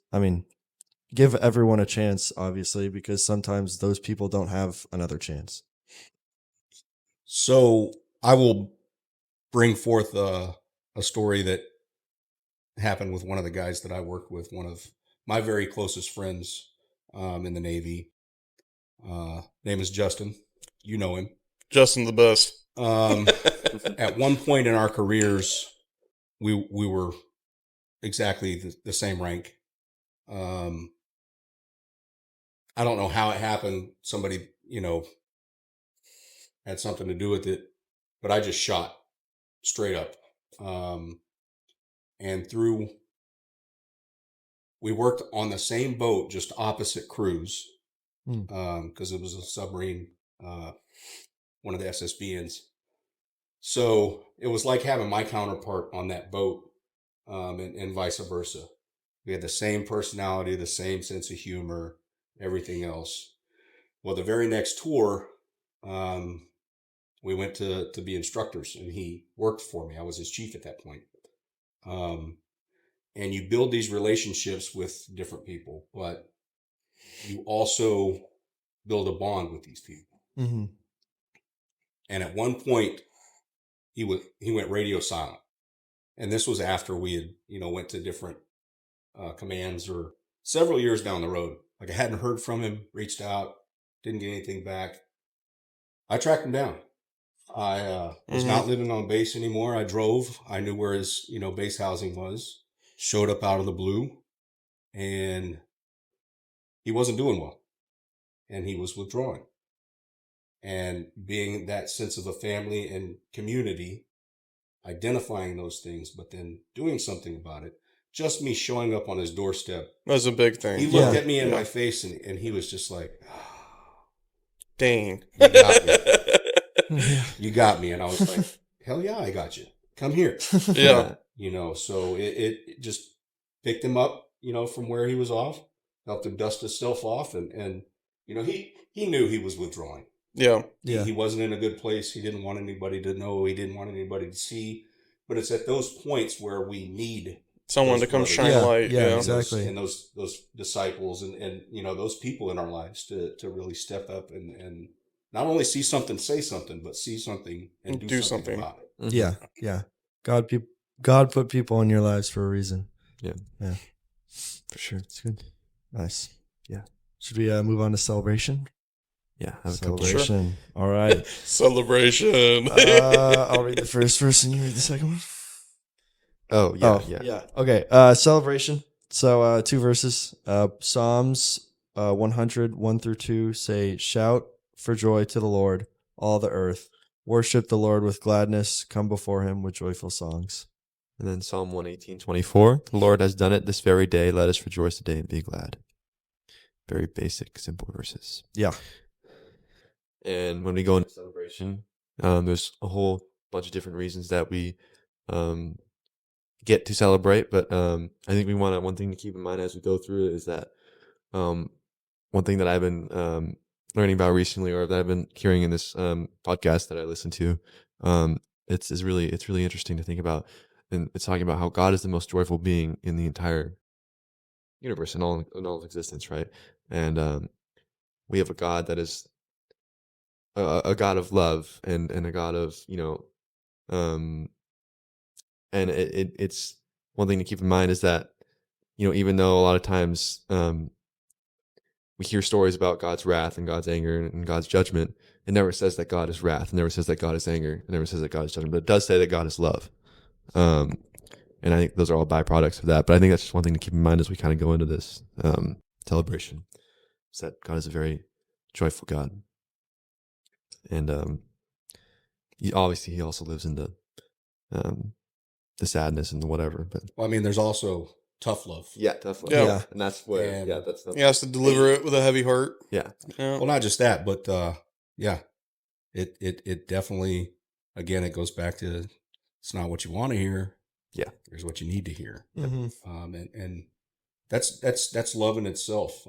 give everyone a chance, obviously, because sometimes those people don't have another chance. So I will bring forth a story that happened with one of the guys that I worked with, one of my very closest friends in the Navy. Name is Justin. You know him. Justin the best. At one point in our careers, we were exactly the same rank. I don't know how it happened. Somebody, had something to do with it, but I just shot straight up. And we worked on the same boat, just opposite crews, because it was a submarine, one of the SSBNs. So it was like having my counterpart on that boat, and vice versa. We had the same personality, the same sense of humor, everything else. Well, the very next tour, we went to be instructors, and he worked for me. I was his chief at that point. And you build these relationships with different people, but you also build a bond with these people. Mm-hmm. And at one point, he went radio silent. And this was after we had, went to different commands or several years down the road. Like I hadn't heard from him, reached out, didn't get anything back. I tracked him down. I was not living on base anymore. I drove. I knew where his, base housing was. Showed up out of the blue, and he wasn't doing well. And he was withdrawing. And being that sense of a family and community, identifying those things, but then doing something about it. Just me showing up on his doorstep. That was a big thing. He looked at me in my face, and he was just like, dang. You got me. You got me. And I was like, hell yeah, I got you. Come here. Yeah. So it just picked him up, from where he was off, helped him dust himself off. And he knew he was withdrawing. Yeah. Yeah. He wasn't in a good place. He didn't want anybody to know. He didn't want anybody to see. But it's at those points where we need Someone those to come brothers shine a light. Yeah, Yeah. exactly. and those disciples and those people in our lives to really step up and not only see something, say something, but see something and do something about it. Mhm. Yeah. Yeah. God put people in your lives for a reason. Yeah. Yeah. For sure. It's good. Nice. Yeah. Should we move on to celebration? Yeah, I have a couple. Celebration. All right. Celebration. I'll read the first verse and you read the second one. Oh, yeah. Okay. Celebration. So 2 verses. Psalms 100, 1 through 2 say, "Shout for joy to the Lord, all the earth. Worship the Lord with gladness. Come before him with joyful songs." And then Psalm 118:24, "The Lord has done it this very day. Let us rejoice today and be glad." Very basic, simple verses. Yeah. And when we go into celebration, there's a whole bunch of different reasons that we get to celebrate. But I think one thing to keep in mind as we go through it is that one thing that I've been learning about recently, or that I've been hearing in this podcast that I listen to, it's really interesting to think about. And it's talking about how God is the most joyful being in the entire universe and all of existence, right? And we have a God that is a God of love and a God of and it's one thing to keep in mind is that even though a lot of times we hear stories about God's wrath and God's anger and God's judgment, it never says that God is wrath. It never says that God is anger. It never says that God is judgment. But it does say that God is love. And I think those are all byproducts of that. But I think that's just one thing to keep in mind as we kind of go into this celebration, is that God is a very joyful God. And he also lives in the sadness and the whatever. But Well, I mean, there's also tough love. yeah, definitely. Yeah. And that's where And that's He has to deliver it with a heavy heart. yeah. Yeah. Well, not just that, but yeah, it definitely, again, it goes back to, it's not what you want to hear. Yeah. Here's what you need to hear. Mm-hmm. And that's love in itself.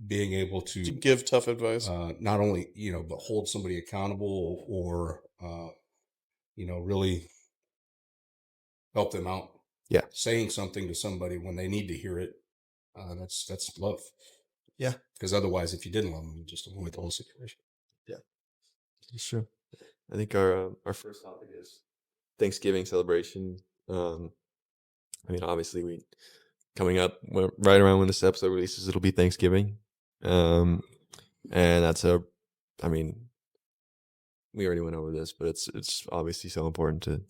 Being able To to give tough advice. not only, but hold somebody accountable or, really help them out. Yeah. Saying something to somebody when they need to hear it. That's love. Yeah. Because otherwise, if you didn't love them, you just avoid the whole situation. It's true. I think our first topic is Thanksgiving celebration. I mean, obviously, coming up right around when this episode releases, it'll be Thanksgiving, and that's I mean, we already went over this, but it's obviously so important to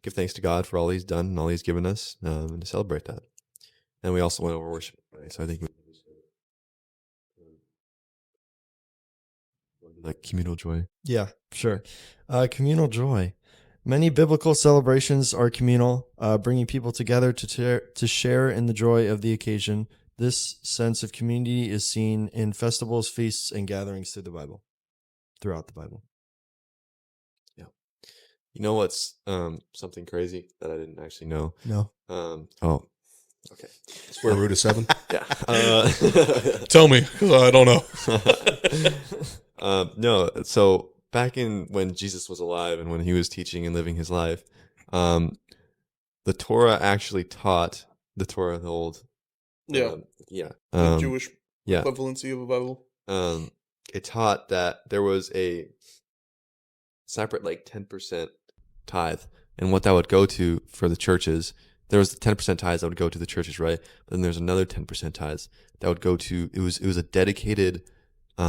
give thanks to God for all He's done and all He's given us, and to celebrate that. And we also went over worship, right? So I think like communal joy. Yeah, sure. Communal joy. Many biblical celebrations are communal, bringing people together to share in the joy of the occasion. This sense of community is seen in festivals, feasts, and gatherings throughout the Bible. Yeah. You know what's something crazy that I didn't actually know? No. Oh, okay. Square root of 7. Yeah. Tell me, because I don't know. No. So back in when Jesus was alive and when he was teaching and living his life, the Torah actually taught the Torah, the old. Yeah. Yeah. The Jewish yeah. equivalency of a Bible. It taught that there was a separate 10% tithe, and what that would go to for the churches. There was the 10% tithes that would go to the churches, right? But then there's another 10% tithes that would go to. It was a dedicated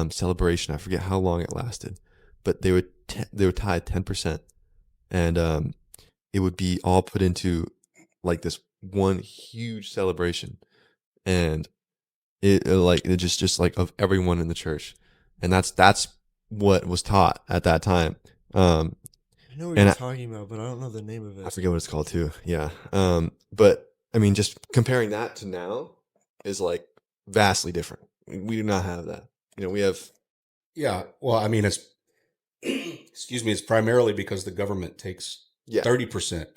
celebration. I forget how long it lasted, but they would tithe 10%, and it would be all put into this one huge celebration, and it just of everyone in the church, and that's what was taught at that time. I know what you're talking about, but I don't know the name of it. I forget what it's called too. Yeah. But I mean, just comparing that to now is vastly different. We do not have that. We have. Yeah. Well, I mean, it's, excuse me, it's primarily because the government takes 30%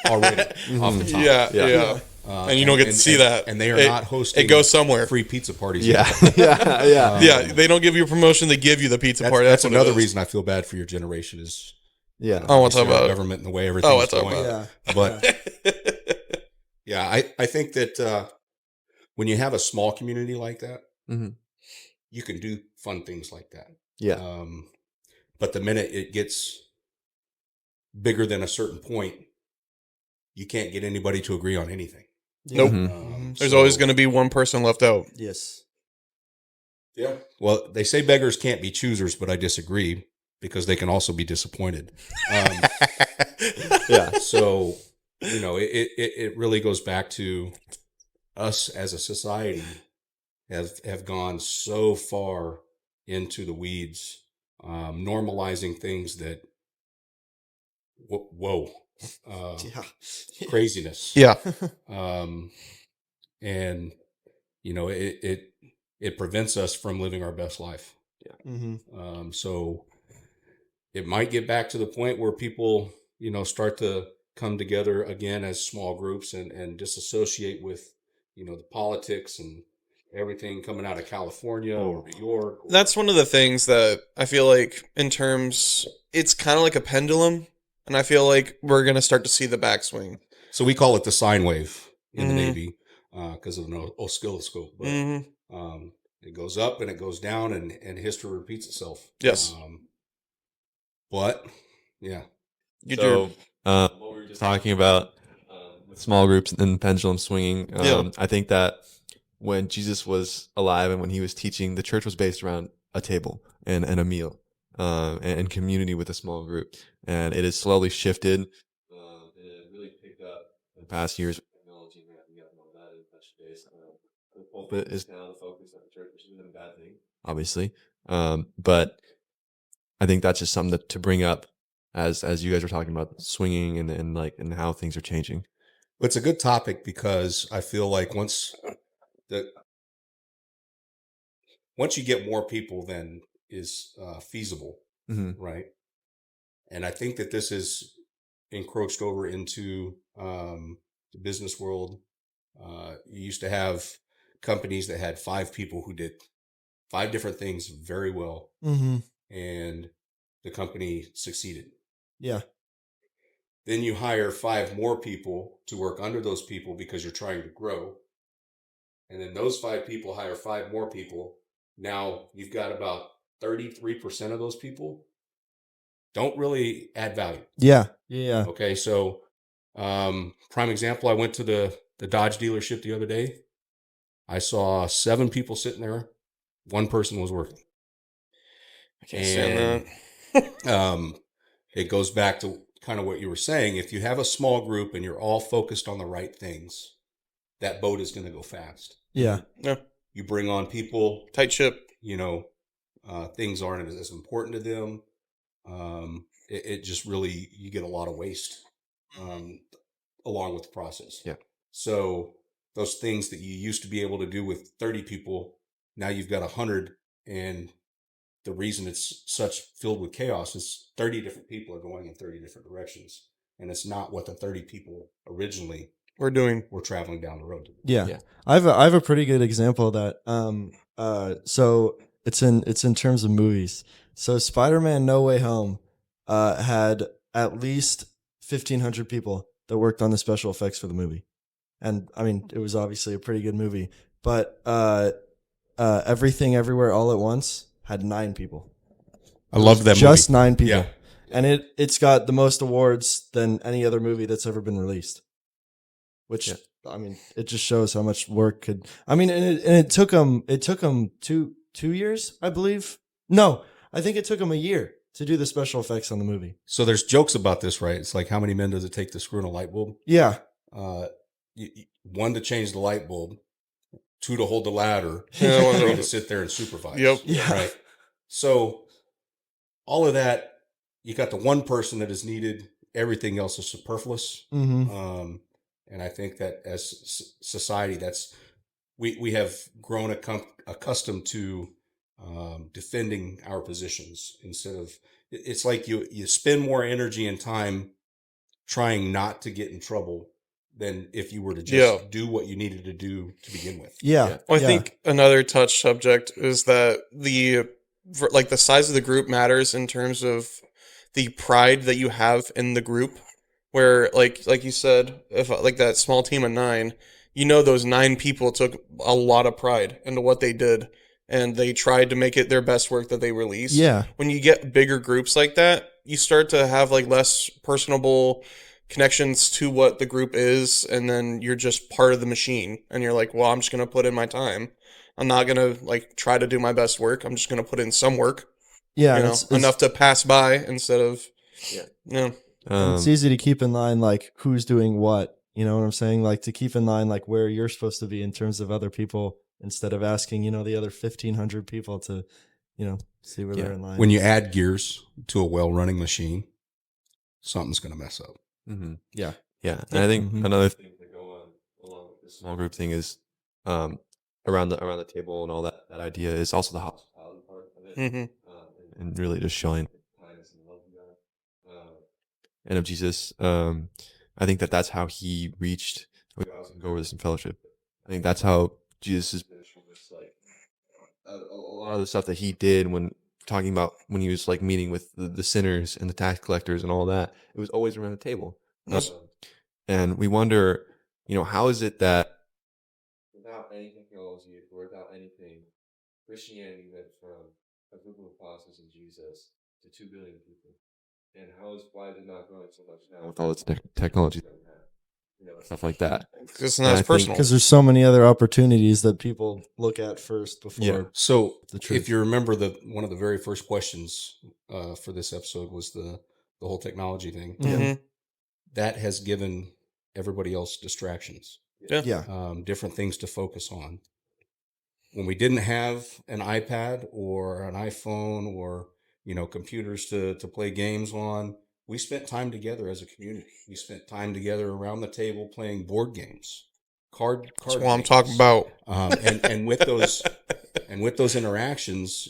already off the top. Yeah. and you don't get to see that. And they are not hosting. It goes somewhere. Free pizza parties. Yeah, either. yeah. They don't give you a promotion; they give you the pizza party. That's what another it is. reason I feel bad for your generation is. Yeah. Oh, what's obviously about our government and the way everything's going. Yeah. But yeah, I think that when you have a small community like that, Mhm. you can do fun things like that. Yeah. But the minute it gets bigger than a certain point, you can't get anybody to agree on anything. Nope. Mhm. There's always going to be one person left out. Yes. Yeah. Well, they say beggars can't be choosers, but I disagree because they can also be disappointed. Yeah. So, it really goes back to us as a society have gone so far into the weeds, normalizing things that, craziness. Yeah. And it prevents us from living our best life. Mm-hmm. So it might get back to the point where people, start to come together again as small groups and disassociate with, the politics and everything coming out of California or New York. That's one of the things that I feel like it's kind of like a pendulum. And I feel like we're going to start to see the backswing. So we call it the sine wave in the Navy because of an oscilloscope. But it goes up and it goes down and history repeats itself. Yes. But, yeah. What we were just talking about with small groups and pendulum swinging, I think that when Jesus was alive and when he was teaching, the church was based around a table and a meal and community with a small group. And it has slowly shifted. And it really picked up in the past years with technology. We got more of that in touch base. The pulpit is now the focus of the church, which isn't a bad thing, obviously. But I think that's just something to bring up as you guys were talking about swinging and how things are changing. It's a good topic because I feel like once you get more people than is feasible, right? And I think that this is encroached over into the business world. You used to have companies that had 5 people who did 5 different things very well, and the company succeeded. Yeah. Then you hire 5 more people to work under those people because you're trying to grow. And then those 5 people hire 5 more people. Now you've got about 33% of those people don't really add value. Yeah. Yeah. Okay. So, prime example, I went to the Dodge dealership the other day. I saw 7 people sitting there. 1 person was working. I can't stand that. It goes back to kind of what you were saying. If you have a small group and you're all focused on the right things, that boat is going to go fast. Yeah. Yeah. You bring on people, Tight ship. Things aren't as important to them. It just really, you get a lot of waste along with the process. Yeah. So those things that you used to be able to do with 30 people, now you've got 100. And the reason it's such filled with chaos is 30 different people are going in 30 different directions. And it's not what the 30 people originally were traveling down the road to. Yeah. I have a pretty good example of that. So it's in terms of movies. So Spider-Man No Way Home had at least 1,500 people that worked on the special effects for the movie. And I mean, it was obviously a pretty good movie, but Everything Everywhere All at Once had 9 people. I love that just movie. 9 people. Yeah. And it's got the most awards than any other movie that's ever been released. Which I mean, it just shows how much work could. I mean, and it took them 2 years, I believe. No, I think it took them a year to do the special effects on the movie. So there's jokes about this, right? It's like, how many men does it take to screw in a light bulb? Yeah. 1 to change the light bulb, 2 to hold the ladder, 3 to sit there and supervise. Yep. Yeah. Right. So all of that, you got the 1 person that is needed. Everything else is superfluous. Mm-hmm. And I think that as society, we have grown accustomed to defending our positions instead of, it's like you spend more energy and time trying not to get in trouble than if you were to just Yeah. do what you needed to do to begin with. Yeah. Well, I yeah. think another touch subject is that the size of the group matters in terms of the pride that you have in the group. Where like you said, if like that small team of 9, those 9 people took a lot of pride into what they did, and they tried to make it their best work that they released. Yeah. When you get bigger groups like that, you start to have like less personable connections to what the group is, and then you're just part of the machine, and you're like, well, I'm just gonna put in my time. I'm not gonna like try to do my best work. I'm just gonna put in some work, Yeah. And it's, enough to pass by instead of and it's easy to keep in line like who's doing what. You know what I'm saying? Like to keep in line like where you're supposed to be in terms of other people instead of asking, the other 1,500 people to, see where they're in line. When you add gears to a well-running machine, something's going to mess up. Mm-hmm. Yeah. Yeah. And I think Mhm. another thing to go on along with this small group thing is around the table and all that idea is also the hospitality part of it. And really just showing kindness and love of God and of Jesus. I think that's how he reached. We also go over this in fellowship. I think that's how Jesus' ministry was like. A lot of the stuff that he did when talking about when he was like meeting with the sinners and the tax collectors and all that, it was always around the table. And we wonder, how is it that without any technology or without anything, Christianity went from a group of apostles and Jesus to 2 billion people? And why is it not growing so much now with all this technology that we have? Stuff like that. Because now it's personal. Because there's so many other opportunities that people look at first before. Yeah. So the truth. if you remember, one of the very first questions for this episode was the whole technology thing. Mhm. That has given everybody else distractions. Yeah. Different things to focus on. When we didn't have an iPad or an iPhone or computers to play games on, we spent time together as a community. We spent time together around the table playing board games, card That's what I'm games. talking about. And with those interactions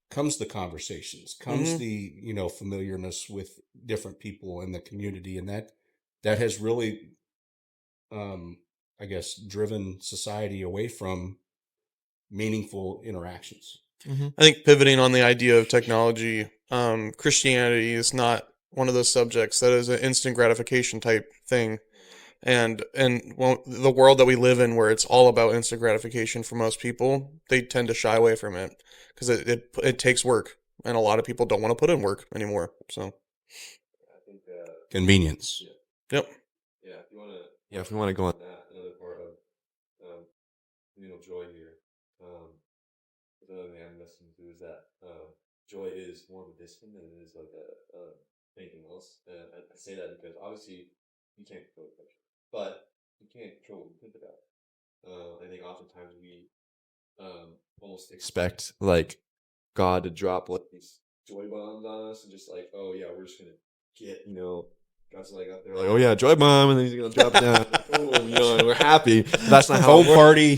comes the conversations, comes the familiarness with different people in the community, and that has really, I guess, driven society away from meaningful interactions. I think pivoting on the idea of technology, Christianity is not one of those subjects that is an instant gratification type thing. And the world that we live in, where it's all about instant gratification for most people, they tend to shy away from it because it takes work, and a lot of people don't want to put in work anymore. So, I think convenience. Yep. Yeah, if we want to go on that, another part of joy here. Another thing I'm listening to is that joy is more of a discipline than it is like anything else. And I say that because obviously you can't control the culture, but you can't control what you think about. I think oftentimes we almost expect like God to drop like these joy bombs on us and just like, oh yeah, we're just gonna get God's like up there like, oh yeah, joy bomb, and then he's gonna drop down, boom, and we're happy. That's not how Home party.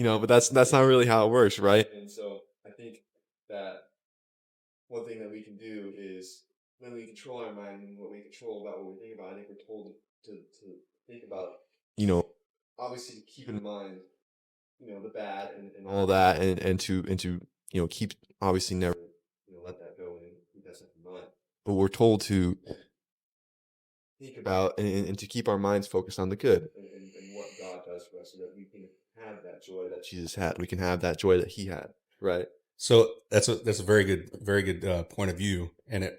But that's not really how it works, right? And so I think that one thing that we can do is when we control our mind and what we control about what we think about, I think we're told to think about, obviously to keep in mind, the bad and all that, and to keep obviously never let that go and keep that stuff in mind. But we're told to think about and to keep our minds focused on the good and what God does for us, so that we can have that joy that Jesus had. We can have that joy that He had, right? So that's a very good point of view, and it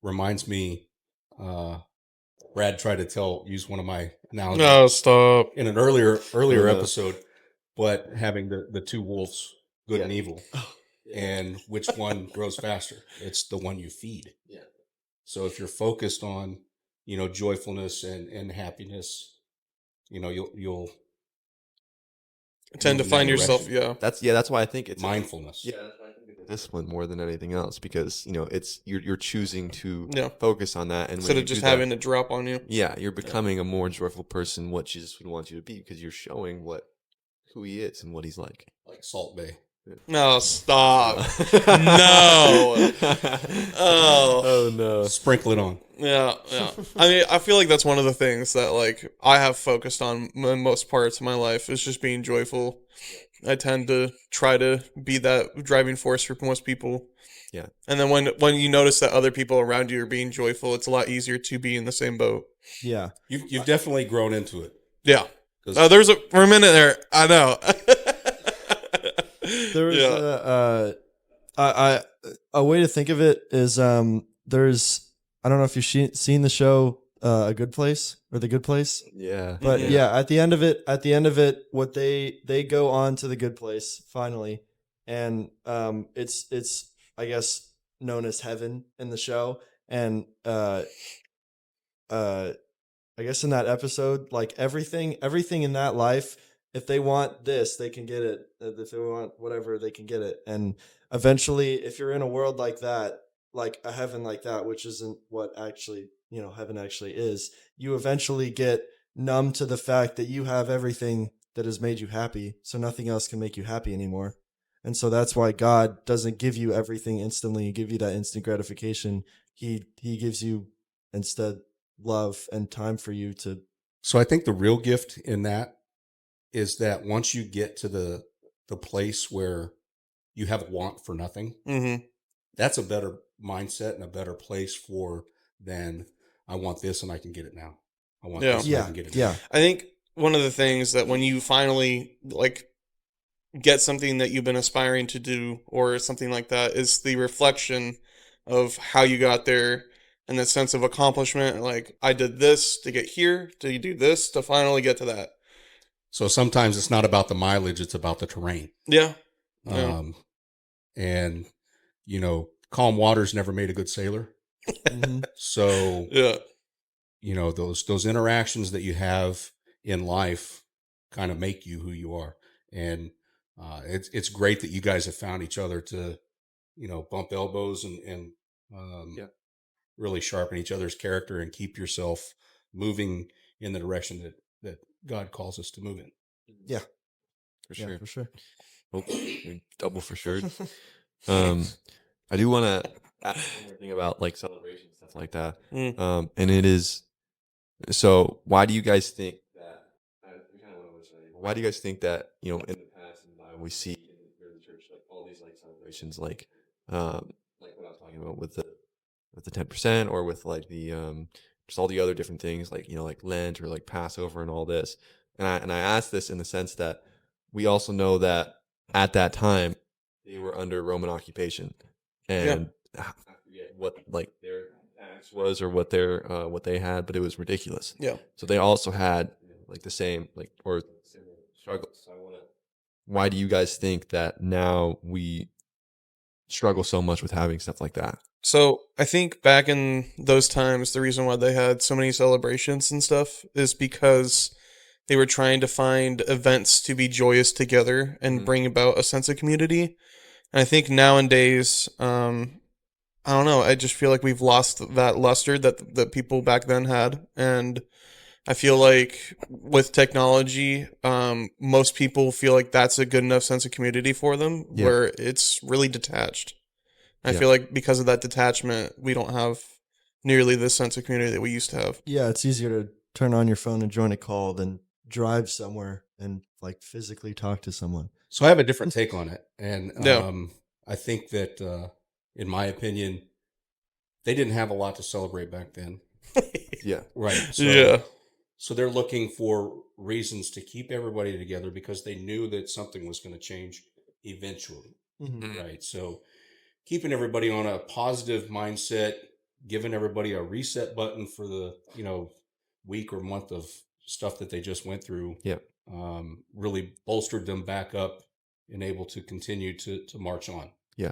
reminds me. Brad tried to use one of my analogies. No, stop. In an earlier episode, but having the two wolves, good and evil, and which one grows faster? It's the one you feed. Yeah. So if you're focused on, joyfulness and happiness, you'll tend to find yourself. That's why I think it's mindfulness. That's why I think it's discipline more than anything else, because it's you're choosing to focus on that, and instead of just having it drop on you. Yeah, you're becoming a more joyful person, what Jesus would want you to be, because you're showing who He is and what He's like. Like Salt Bay. No, stop. No. Oh. Oh no. Sprinkle it on. Yeah. I mean, I feel like that's one of the things that like I have focused on in most parts of my life is just being joyful. I tend to try to be that driving force for most people. Yeah. And then when you notice that other people around you are being joyful, it's a lot easier to be in the same boat. Yeah. You've definitely grown into it. Yeah. 'Cause- There's for a minute there. I know. There was a way to think of it is there's I don't know if you've seen the show A Good Place or The Good Place, Yeah. but Mhm. yeah, at the end of it, what they go on to the good place finally, and it's I guess known as heaven in the show, and I guess in that episode, like everything in that life, if they want this, they can get it. If they want whatever, they can get it. And eventually, if you're in a world like that, like a heaven like that, which isn't what actually, heaven actually is, you eventually get numb to the fact that you have everything that has made you happy. So nothing else can make you happy anymore. And so that's why God doesn't give you everything instantly, He give you that instant gratification. He gives you instead love and time for you to. So I think the real gift in that is that once you get to the place where you have a want for nothing, Mm-hmm. that's a better mindset and a better place for than I want this and I can get it now. I want this and I can get it now. I think one of the things that when you finally like get something that you've been aspiring to do or something like that is the reflection of how you got there and the sense of accomplishment. Like I did this to get here, to do this to finally get to that. So sometimes it's not about the mileage, it's about the terrain. Yeah. And calm waters never made a good sailor. Mhm. So Yeah. those interactions that you have in life kind of make you who you are. And it's great that you guys have found each other to, bump elbows and really sharpen each other's character and keep yourself moving in the direction that God calls us to move in. Yeah. For sure. Yeah, for sure. Oh, double for sure. I do want to ask one more thing about like celebration stuff like that. Mm. And it is so. Why do you guys think that? Why do you guys think that in the past in the Bible we see in the early church like all these like celebrations like what I was talking about with the 10% or with like the just all the other different things like like Lent or like Passover and all this. And I ask this in the sense that we also know that at that time they were under Roman occupation, and I forget what like their tax was or what they had, but it was ridiculous. Yeah. So they also had like the same like or similar struggles. So why do you guys think that now we struggle so much with having stuff like that? So I think back in those times, the reason why they had so many celebrations and stuff is because they were trying to find events to be joyous together and bring about a sense of community. And I think nowadays, I don't know, I just feel like we've lost that luster that people back then had. And I feel like with technology, most people feel like that's a good enough sense of community for them where it's really detached. I feel like because of that detachment, we don't have nearly the sense of community that we used to have. Yeah, it's easier to turn on your phone and join a call than drive somewhere and like physically talk to someone. So I have a different take on it. And Yeah. I think that, in my opinion, they didn't have a lot to celebrate back then. Yeah. Right. So, Yeah. So they're looking for reasons to keep everybody together because they knew that something was going to change eventually. Mhm. Right. So keeping everybody on a positive mindset, giving everybody a reset button for the, week or month of stuff that they just went through. Yeah. Really bolstered them back up and able to continue to march on. Yeah.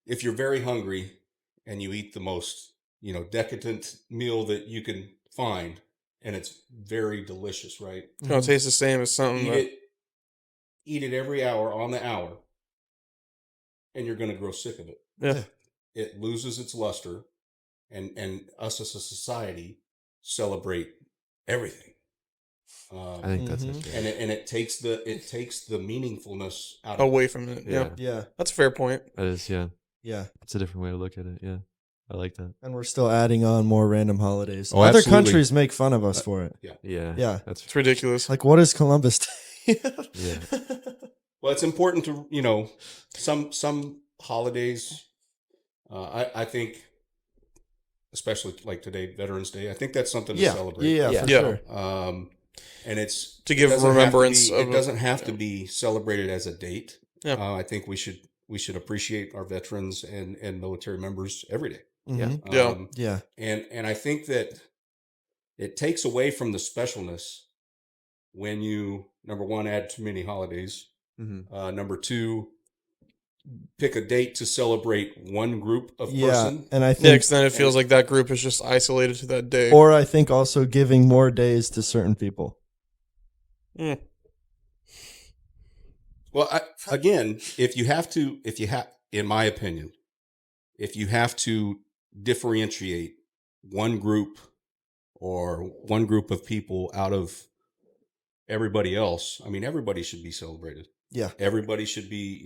If you're very hungry and you eat the most, decadent meal that you can find, and it's very delicious, right? No, it tastes the same as something Eat it every hour on the hour, and you're going to grow sick of it. Yeah. It loses its luster, and us as a society celebrate everything. I think that's Mhm. it. and it takes the meaningfulness out of Away from it. Yeah. Yeah. That's a fair point. That is, yeah. Yeah. It's a different way to look at it. Yeah. I like that. And we're still adding on more random holidays. Oh, Other absolutely. countries make fun of us for it. Yeah. Yeah. That's It's ridiculous. Like, what is Columbus Day? Yeah. Well, it's important to some holidays. I think, especially like today, Veterans Day. I think that's something to Yeah. celebrate. Yeah, Yeah. for Yeah. sure. And it's To give it doesn't have remembrance be- of it doesn't have to be celebrated as a date. Yeah. I think we should appreciate our veterans and military members every day. Mhm. Yeah. Yeah. And I think that it takes away from the specialness when you, number one, add too many holidays. Mm-hmm. Number two, pick a date to celebrate one group of Yeah. person. And I Yeah, think, because then it feels like that group is just isolated to that day. or I think also giving more days to certain people. Mm. Well, again, in my opinion, if you have to differentiate one group or one group of people out of everybody else, I mean, everybody should be celebrated. Yeah. Everybody should be,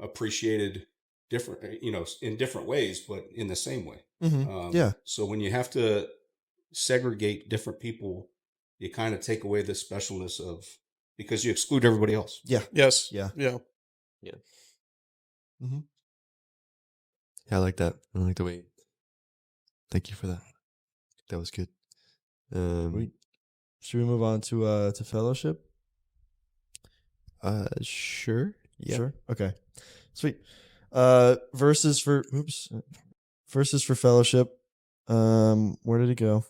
appreciated different, in different ways, but in the same way. Yeah. So when you have to segregate different people, you kind of take away the specialness of, because you exclude everybody else. Yeah. Yes. Yeah. Yeah. Yeah, I like that. I like the way. Thank you for that. That was good. Should we move on to fellowship? Sure. Yeah. Sure. Okay. Sweet. Verses for fellowship. Where did it go?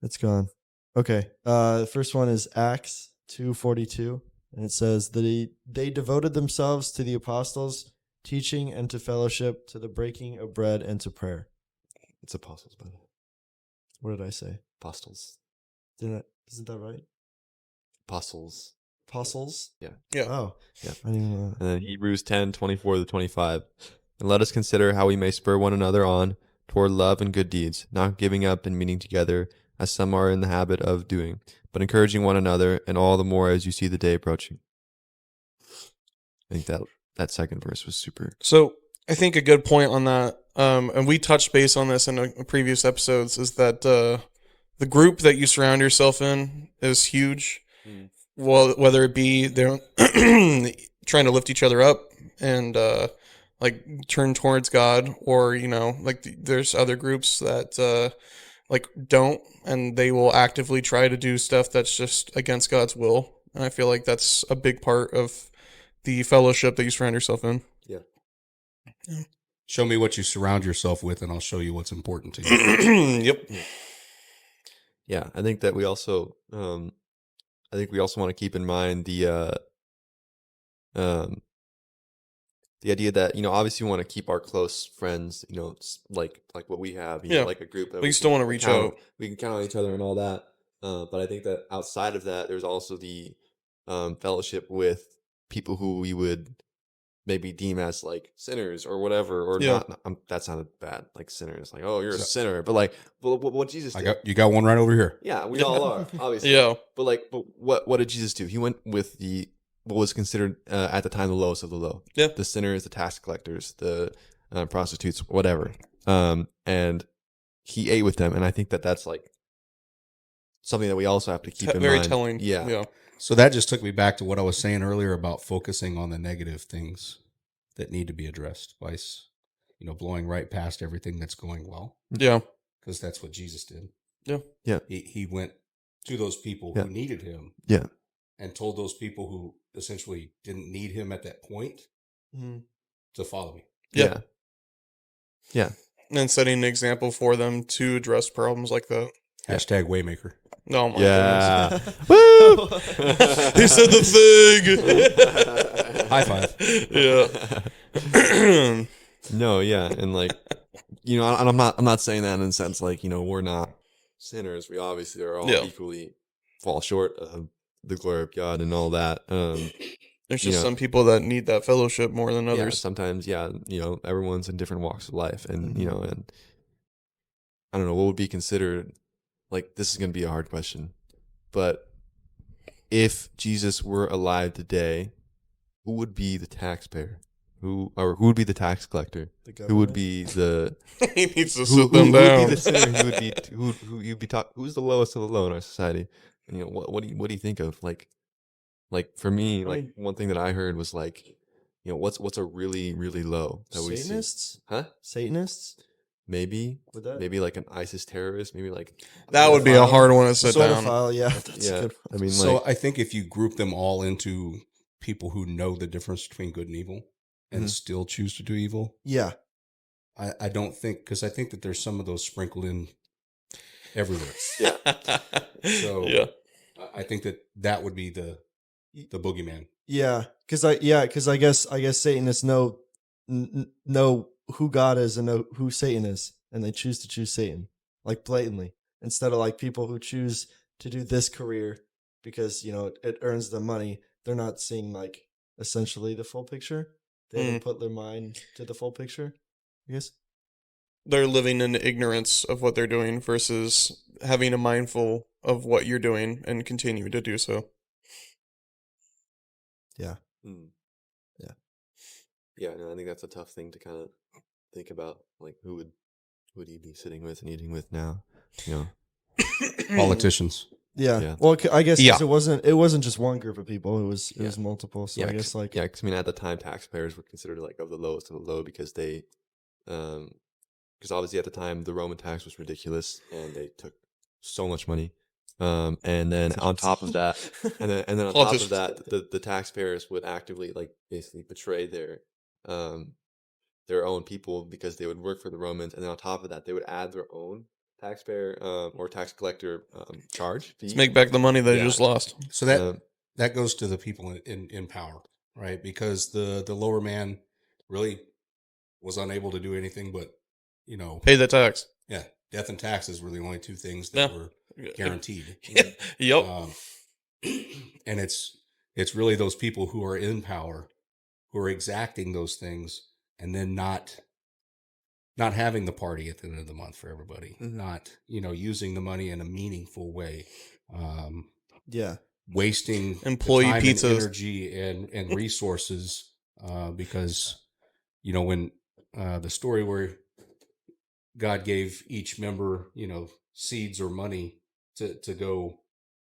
It's gone. Okay. The first one is Acts 2:42, and it says that they devoted themselves to the apostles' teaching and to fellowship, to the breaking of bread and to prayer. It's apostles, by the way. What did I say? Apostles. Isn't that right? Apostles. Apostles? Yeah. Yeah. Oh. Yeah. I didn't even know that. And then Hebrews 10:24-25. And let us consider how we may spur one another on toward love and good deeds, not giving up and meeting together, as some are in the habit of doing, but encouraging one another, and all the more as you see the day approaching. I think that second verse was super. So I think a good point on that, and we touched base on this in a previous episodes, is that the group that you surround yourself in is huge. Well, whether it be they're trying to lift each other up and like turn towards God, or there's other groups that like don't, and they will actively try to do stuff that's just against God's will. And I feel like that's a big part of the fellowship that you surround yourself in. Yeah. Show me what you surround yourself with, and I'll show you what's important to you. Yep. Yeah, I think that we also want to keep in mind the idea that, obviously we want to keep our close friends, like what we have, Yeah. like a group that We still want to reach out. We can count on each other and all that. But I think that outside of that, there's also the fellowship with people who we would maybe deem as like sinners or whatever, or Yeah. not. That sounded bad, like sinners, like, oh, you're a sinner. But like, what Jesus did. You got one right over here. Yeah, we all are, obviously. Yeah. But what did Jesus do? He went with what was considered at the time the lowest of the low. Yeah. The sinners, the tax collectors, the prostitutes, whatever. And he ate with them, and I think that that's like something that we also have to keep in Very mind. telling. Yeah. Yeah. So that just took me back to what I was saying earlier about focusing on the negative things that need to be addressed by, blowing right past everything that's going well, Yeah. because that's what Jesus did. Yeah. Yeah. He went to those people Yeah. who needed him. Yeah. And told those people who essentially didn't need him at that point to follow me. Yeah. Yeah. And setting an example for them to address problems like that. Hashtag Waymaker. Oh my Yeah. Woo! goodness. He said the thing. High five. Yeah. No, yeah, and like, and I'm not saying that in the sense like, we're not sinners. We obviously are all equally fall short of the glory of God and all that. There's just some people that need that fellowship more than Yeah, others. sometimes, everyone's in different walks of life, and and I don't know what would be considered like this is going to be a hard question, but if Jesus were alive today, who would be the taxpayer? Who would be the tax collector? Who would be the He needs to who, sit who, them who would be down. the sinner? Who would be who you'd be talk? Who's the lowest of the low in our society? And, you know, what do you think of like for me, like mean- one thing that I heard was like, you know, what's a really really low that we see? Satanists? Huh? Satanists? Maybe Would that? maybe like an ISIS terrorist. Maybe like That would be a Pedophile. hard one to sit down. Pedophile, yeah. That's yeah. a good I mean, So like I think if you group them all into people who know the difference between good and evil and Mhm. still choose to do evil, Yeah. I don't think, because I think that there's some of those sprinkled in everywhere. So yeah. I think that would be the boogeyman. Yeah. Because I guess Satanists know who God is and know who Satan is, and they choose to choose Satan, like blatantly, instead of like people who choose to do this career because, you know, it earns them money. They're not seeing like essentially the full picture. They haven't put their mind to the full picture, I guess. They're living in ignorance of what they're doing versus having a mindful of what you're doing and continue to do so. Yeah. mm. Yeah. Yeah, no, I think that's a tough thing to kind of think about. Like, who would he be sitting with and eating with now? You know, Politicians. Yeah. Yeah. Well, I guess 'cause Yeah. it wasn't just one group of people. It was Yeah. multiple. So yeah, I guess like because I mean, at the time, taxpayers were considered like of the lowest of the low because they, because obviously at the time the Roman tax was ridiculous and they took so much money, and then on top of that, and then on top of that, the taxpayers would actively like basically betray their own people because they would work for the Romans, and then on top of that, they would add their own taxpayer or tax collector charge fee. Let's make back the money they Yeah. just lost. So that goes to the people in power, right? Because the lower man really was unable to do anything but, you know, Pay the tax. yeah, death and taxes were the only two things that Yeah. were guaranteed. Yep. And it's really those people who are in power who are exacting those things and then not having the party at the end of the month for everybody, not, you know, using the money in a meaningful way, yeah. wasting Employee time pizzas. and energy and resources, because, you know, when the story where God gave each member, you know, seeds or money to go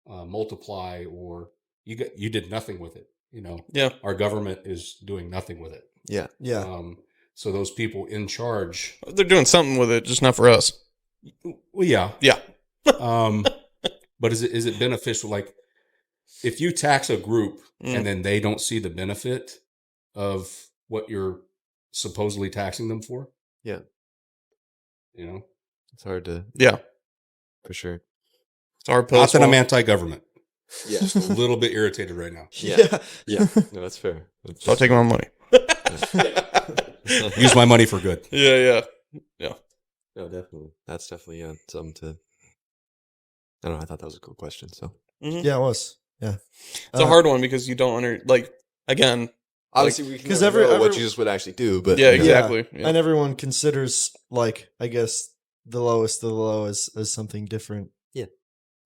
multiply, or you did nothing with it. You know, Yeah. our government is doing nothing with it. Yeah. Yeah. So those people in charge, They're doing something with it, just not for us. well, yeah. Yeah. But is it beneficial? Like, if you tax a group Mm. and then they don't see the benefit of what you're supposedly taxing them for, Yeah. you know, It's hard to, Yeah. for sure. It's our not post. that I'm anti-government. Yeah. Just a little bit irritated right now. Yeah. Yeah. No, that's fair. So I'll take my money. Use my money for good. Yeah. No, definitely. That's definitely something to. I don't know. I thought that was a cool question. So Mhm. Yeah, it was. Yeah. It's a hard one because you don't again. obviously, we can 'cause never know every- what Jesus would actually do, but Yeah, you know. exactly. Yeah. And everyone considers like I guess the lowest of the low as something different.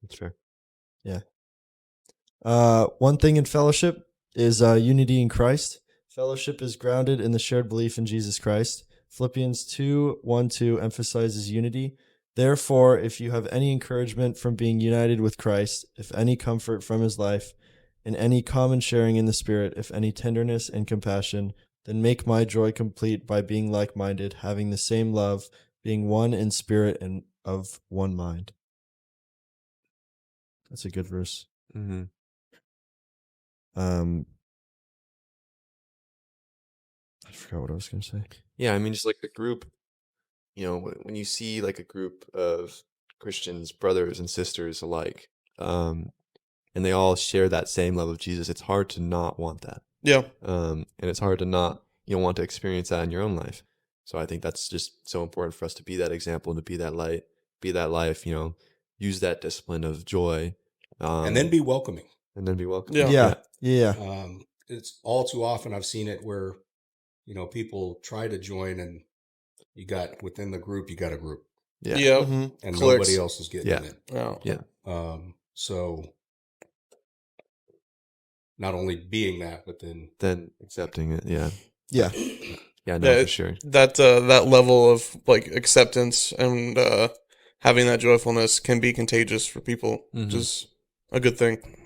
That's fair. One thing in fellowship is unity in Christ. Fellowship is grounded in the shared belief in Jesus Christ. Philippians 2:1-2 emphasizes unity. Therefore, if you have any encouragement from being united with Christ, if any comfort from his life, and any common sharing in the Spirit, if any tenderness and compassion, then make my joy complete by being like-minded, having the same love, being one in spirit and of one mind. That's a good verse. Mm-hmm. I forgot what I was going to say. Yeah, I mean, just like a group, you know, when you see like a group of Christians, brothers and sisters alike, and they all share that same love of Jesus, it's hard to not want that. Yeah. And it's hard to not, want to experience that in your own life. So I think that's just so important for us to be that example and to be that light, be that life, use that discipline of joy. And then be welcoming. And then be welcome. Yeah. Yeah. It's all too often I've seen it where, people try to join and you got within the group, you got a group, Yeah. Yep. Mhm. and Clicks. nobody else is getting Yeah. it. Yeah. Yeah. So not only being that, but then Then accepting it. Yeah. Yeah. Yeah. No, Yeah, for sure. that level of like acceptance and having that joyfulness can be contagious for people, which Mhm. is a good thing.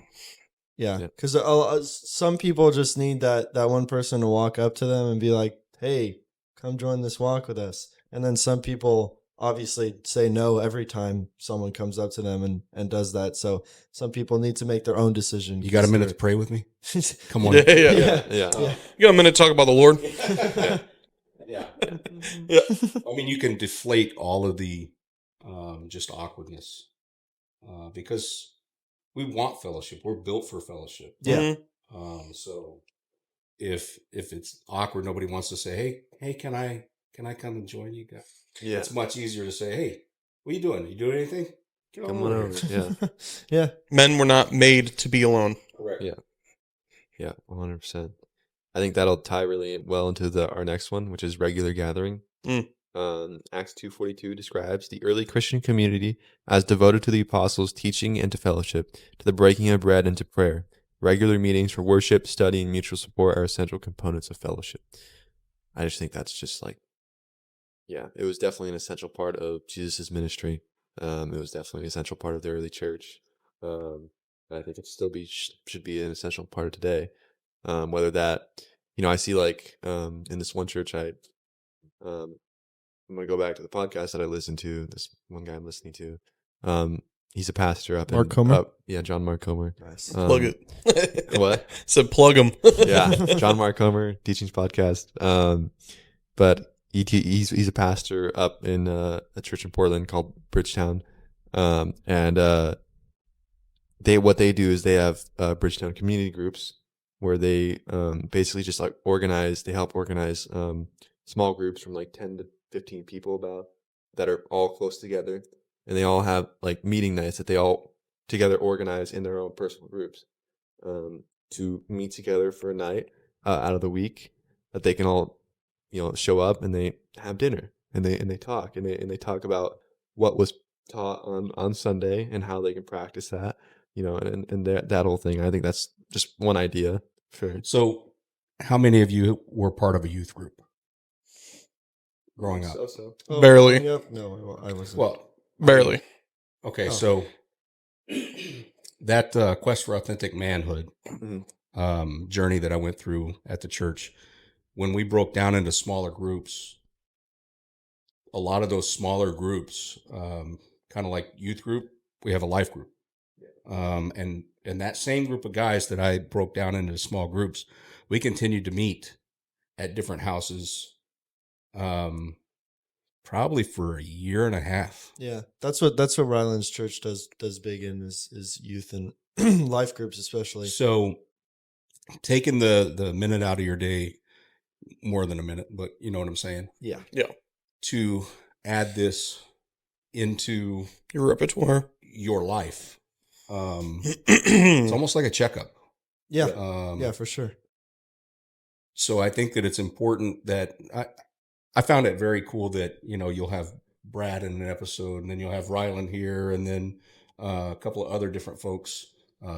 Yeah, Yep. because some people just need that one person to walk up to them and be like, "Hey, come join this walk with us." And then some people obviously say no every time someone comes up to them and does that. So some people need to make their own decision. you got a minute to pray with me? Come on. Yeah, yeah. Yeah. Yeah. You got a minute to talk about the Lord? Yeah. Yeah. I mean, you can deflate all of the just awkwardness because we want fellowship. We're built for fellowship. Yeah. Mhm. So if it's awkward, nobody wants to say, "Hey, can I come and join you guys?" Yeah. It's much easier to say, "Hey, what are you doing? You doing anything? Get Come on over. here." Yeah. Yeah. Men were not made to be alone. Correct. Yeah. Yeah. 100%. I think that'll tie really well into our next one, which is regular gathering. Mm. Acts 2:42 describes the early Christian community as devoted to the apostles' teaching and to fellowship, to the breaking of bread and to prayer. Regular meetings for worship, study, and mutual support are essential components of fellowship. I just think that's just like, yeah, it was definitely an essential part of Jesus' ministry. It was definitely an essential part of the early church. I think it still should be an essential part of today. Whether that, I see like in this one church, I'm gonna go back to the podcast that I listened to. This one guy I'm listening to, he's a pastor up Mark Comer? yeah, John Mark Comer. Nice. Plug it. What? Said plug them. Yeah, John Mark Comer Teachings Podcast. But he's a pastor up in a church in Portland called Bridgetown, and what they do is they have Bridgetown community groups where they basically just like they help organize small groups from like 10 to 15 people about that are all close together, and they all have like meeting nights that they all together organize in their own personal groups to meet together for a night out of the week that they can all show up, and they have dinner, and they talk, and they talk about what was taught on Sunday and how they can practice that, and that whole thing. I think that's just one idea for. So, how many of you were part of a youth group growing up? Oh, Barely. growing up? No, I wasn't. Well, Barely. okay, Oh. so that quest for authentic manhood Mhm. journey that I went through at the church, when we broke down into smaller groups, a lot of those smaller groups, kind of like youth group, we have a life group. And that same group of guys that I broke down into small groups, we continued to meet at different houses, probably for a year and a half. Yeah, that's what Rylan's church does big in is youth and life groups especially. So taking the minute out of your day, more than a minute, but you know what I'm saying, Yeah. to add this into Your repertoire. your life. It's almost like a checkup. Yeah. Yeah, for sure. So I think that it's important that I found it very cool that, you'll have Brad in an episode, and then you'll have Rylan here, and then a couple of other different folks,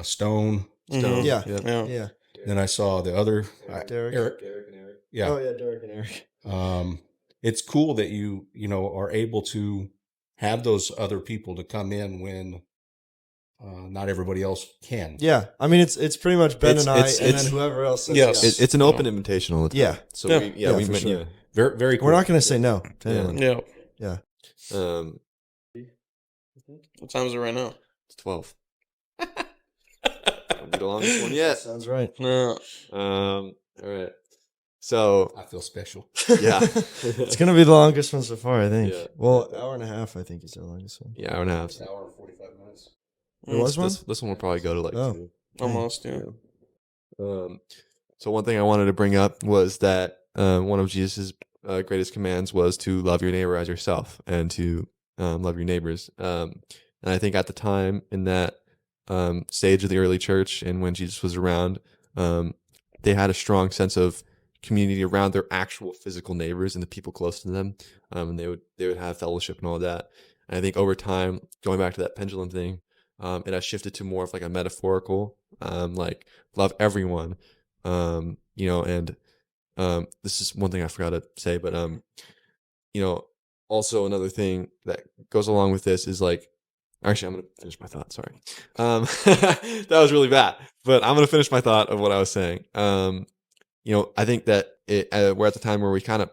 Stone. Mhm. Yeah. Yeah. Yeah. Then I saw the other, Derek. Eric. and Eric. Yeah. Oh yeah, Derek and Eric. It's cool that you are able to have those other people to come in when not everybody else can. Yeah. I mean it's pretty much Ben It's- and I it's- and it's- then whoever else says Yes. yes. It's an open invitation all the time. Yeah. So Yeah. Yeah, we for met. sure. Very, very cool. We're not gonna say no to Yeah. anyone. Yeah. Um, What time is it right now? it's 12. Don't be the longest one yet. Sounds right. No. All right. So I feel special. yeah, It's gonna be the longest one so far, I think. Yeah. Well, hour and a half, I think is the longest one. yeah, hour and a half. An hour and 45 minutes. There was one? This one will probably go to like Oh. 2. Almost, yeah. So one thing I wanted to bring up was that one of Jesus' greatest commands was to love your neighbor as yourself, and to love your neighbors. And I think at the time in that stage of the early church, and when Jesus was around, they had a strong sense of community around their actual physical neighbors and the people close to them. And they would have fellowship and all that. And I think over time, going back to that pendulum thing, it has shifted to more of like a metaphorical, like love everyone, you know, and this is one thing I forgot to say, but you know, also another thing that goes along with this is like, actually, I'm gonna finish my thought. Sorry, that was really bad, but I'm gonna finish my thought of what I was saying. You know, I think that we're at the time where we kind of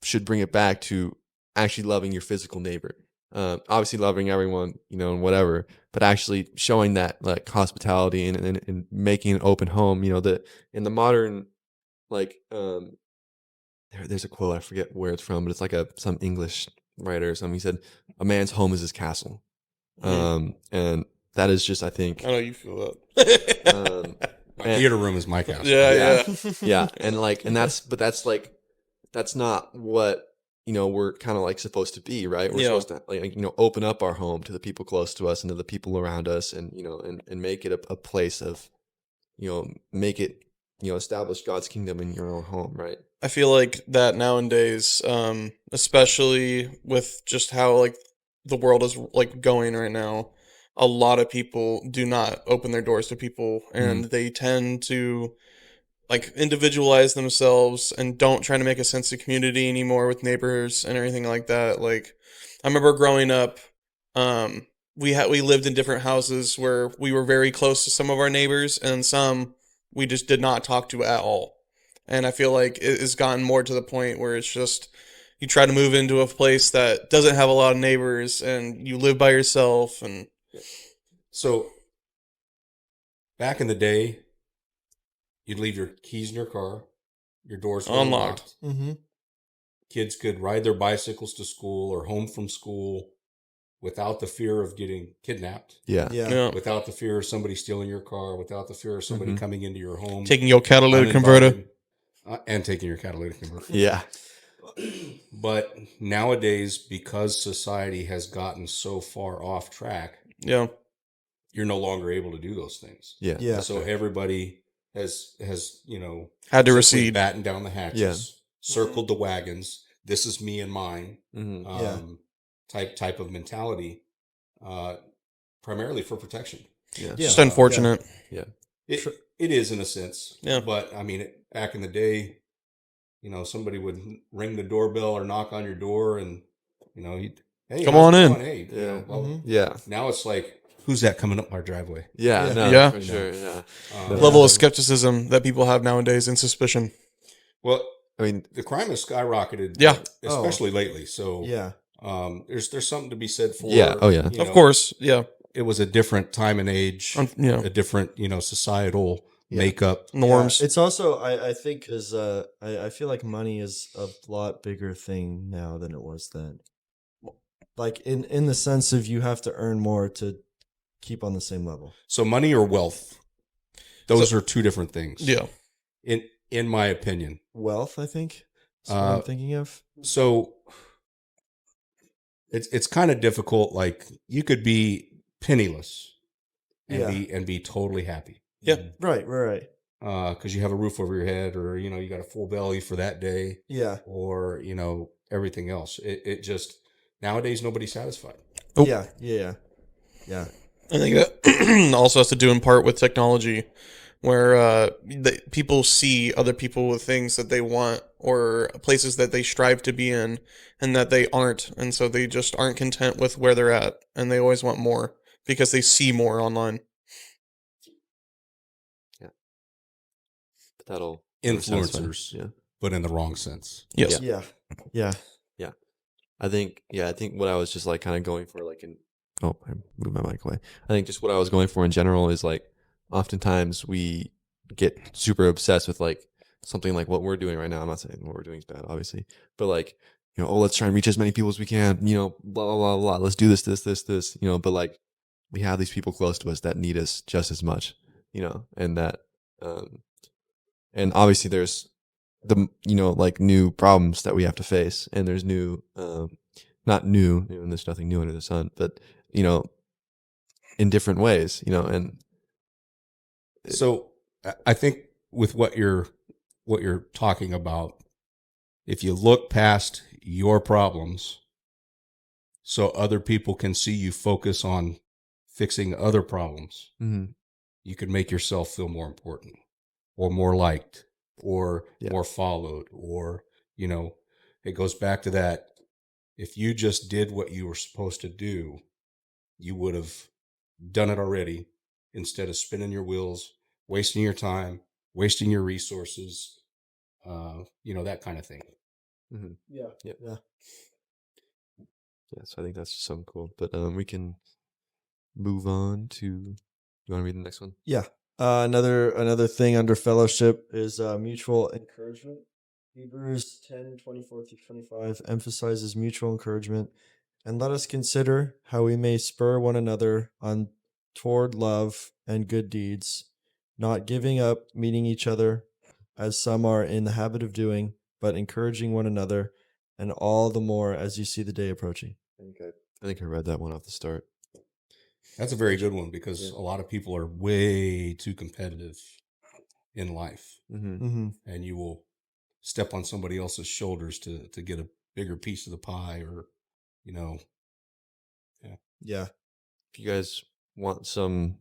should bring it back to actually loving your physical neighbor. Obviously loving everyone, you know, and whatever, but actually showing that like hospitality and making an open home. You know, that in the modern, like, there's a quote, I forget where it's from, but it's like some English writer or something. He said, "A man's home is his castle," and that is just, I think, I know you feel that. My theater room is my castle. Yeah. yeah, and like, and that's not what, you know, we're kind of like supposed to be, right? We're supposed to, like, you know, open up our home to the people close to us and to the people around us, and, you know, and make it a place of, you know, make it, you know, establish God's kingdom in your own home, right? I feel like that nowadays, especially with just how like the world is like going right now, a lot of people do not open their doors to people, and they tend to like individualize themselves and don't try to make a sense of community anymore with neighbors and everything like that. Like I remember growing up, we lived in different houses where we were very close to some of our neighbors and some we just did not talk to at all. And I feel like it has gotten more to the point where it's just you try to move into a place that doesn't have a lot of neighbors and you live by yourself. And So back in the day, you'd leave your keys in your car, your doors were Unlocked. unlocked. Kids could ride their bicycles to school or home from school without the fear of getting kidnapped, Yeah. without the fear of somebody stealing your car, without the fear of somebody coming into your home, taking your catalytic converter. uninvited, and taking your catalytic converter. Yeah. But nowadays, because society has gotten so far off track, Yeah. you're no longer able to do those things. Yeah. Yeah. So everybody has you know, Had to simply recede. battened down the hatches, Yeah. circled the wagons. This is me and mine. Mm-hmm. Type of mentality, primarily for protection. Yeah. Just unfortunate. It is in a sense. Yeah. But I mean, back in the day, you know, somebody would ring the doorbell or knock on your door, and you know, hey, Come how's on it in. going? Hey, you know, well, Yeah. now it's like, who's that coming up our driveway? Yeah. No, Yeah. for sure. Yeah. Level of skepticism that people have nowadays and suspicion. Well, I mean, the crime has skyrocketed. Yeah. Especially lately. So Yeah. there's something to be said for. Yeah. Oh, yeah. you Of know, course. Yeah. it was a different time and age, Yeah. a different, you know, societal makeup. Norms. Yeah, it's also I think because I feel like money is a lot bigger thing now than it was then. Like in the sense of you have to earn more to keep on the same level. So money or wealth, those are two different things. Yeah. In my opinion. Wealth, I think, is what I'm thinking of. So it's kind of difficult. Like you could be penniless and be totally happy. Yeah. Right. Because you have a roof over your head, or you know, you got a full belly for that day. Yeah. Or you know, everything else. It just nowadays nobody's satisfied. Oh. Yeah. I think that also has to do in part with technology, where people see other people with things that they want or places that they strive to be in and that they aren't. And so they just aren't content with where they're at, and they always want more because they see more online. yeah. But that'll Influencers, Yeah. but in the wrong sense. Yes. Yeah. I think what I was just like kind of going for, like, I moved my mic away. I think just what I was going for in general is like, oftentimes we get super obsessed with like something like what we're doing right now. I'm not saying what we're doing is bad, obviously, but like, you know, let's try and reach as many people as we can, you know, blah, blah, blah, blah. Let's do this, you know, but like we have these people close to us that need us just as much, you know, and that, and obviously there's the, you know, like new problems that we have to face, and there's new, not new, and there's nothing new under the sun, but, you know, in different ways, you know, and so I think with what you're talking about, if you look past your problems so other people can see you focus on fixing other problems. Mm-hmm. You could make yourself feel more important or more liked or Yeah. more followed, or, you know, it goes back to that. If you just did what you were supposed to do, you would have done it already instead of spinning your wheels, wasting your time, wasting your resources, that kind of thing. Mm-hmm. Yeah. Yeah. Yeah. Yeah, so I think that's just something cool. But we can move on to. You want to read the next one? Yeah. Another thing under fellowship is mutual encouragement. Hebrews 10:24-25 emphasizes mutual encouragement, and let us consider how we may spur one another on toward love and good deeds, not giving up meeting each other, as some are in the habit of doing, but encouraging one another, and all the more as you see the day approaching. I think I read that one off the start. That's a very good one, because a lot of people are way too competitive in life, Mm-hmm. and you will step on somebody else's shoulders to get a bigger piece of the pie, or, Yeah. If you guys want some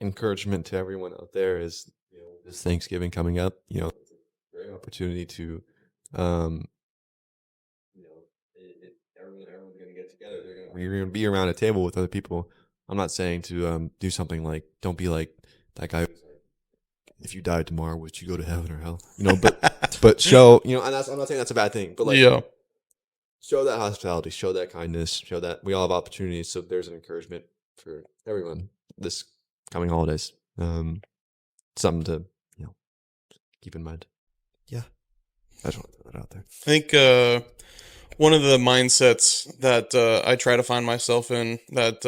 encouragement to everyone out there, is this Thanksgiving coming up, great opportunity to, everyone's gonna get together. You're gonna be around a table with other people. I'm not saying to do something like, don't be like that guy. If you died tomorrow, would you go to heaven or hell? But show, and I'm not saying that's a bad thing, but Yeah. show that hospitality, show that kindness, show that we all have opportunities. So there's an encouragement for everyone this coming holidays. Something to keep in mind. Yeah. I just want to throw that out there. I think one of the mindsets that I try to find myself in, that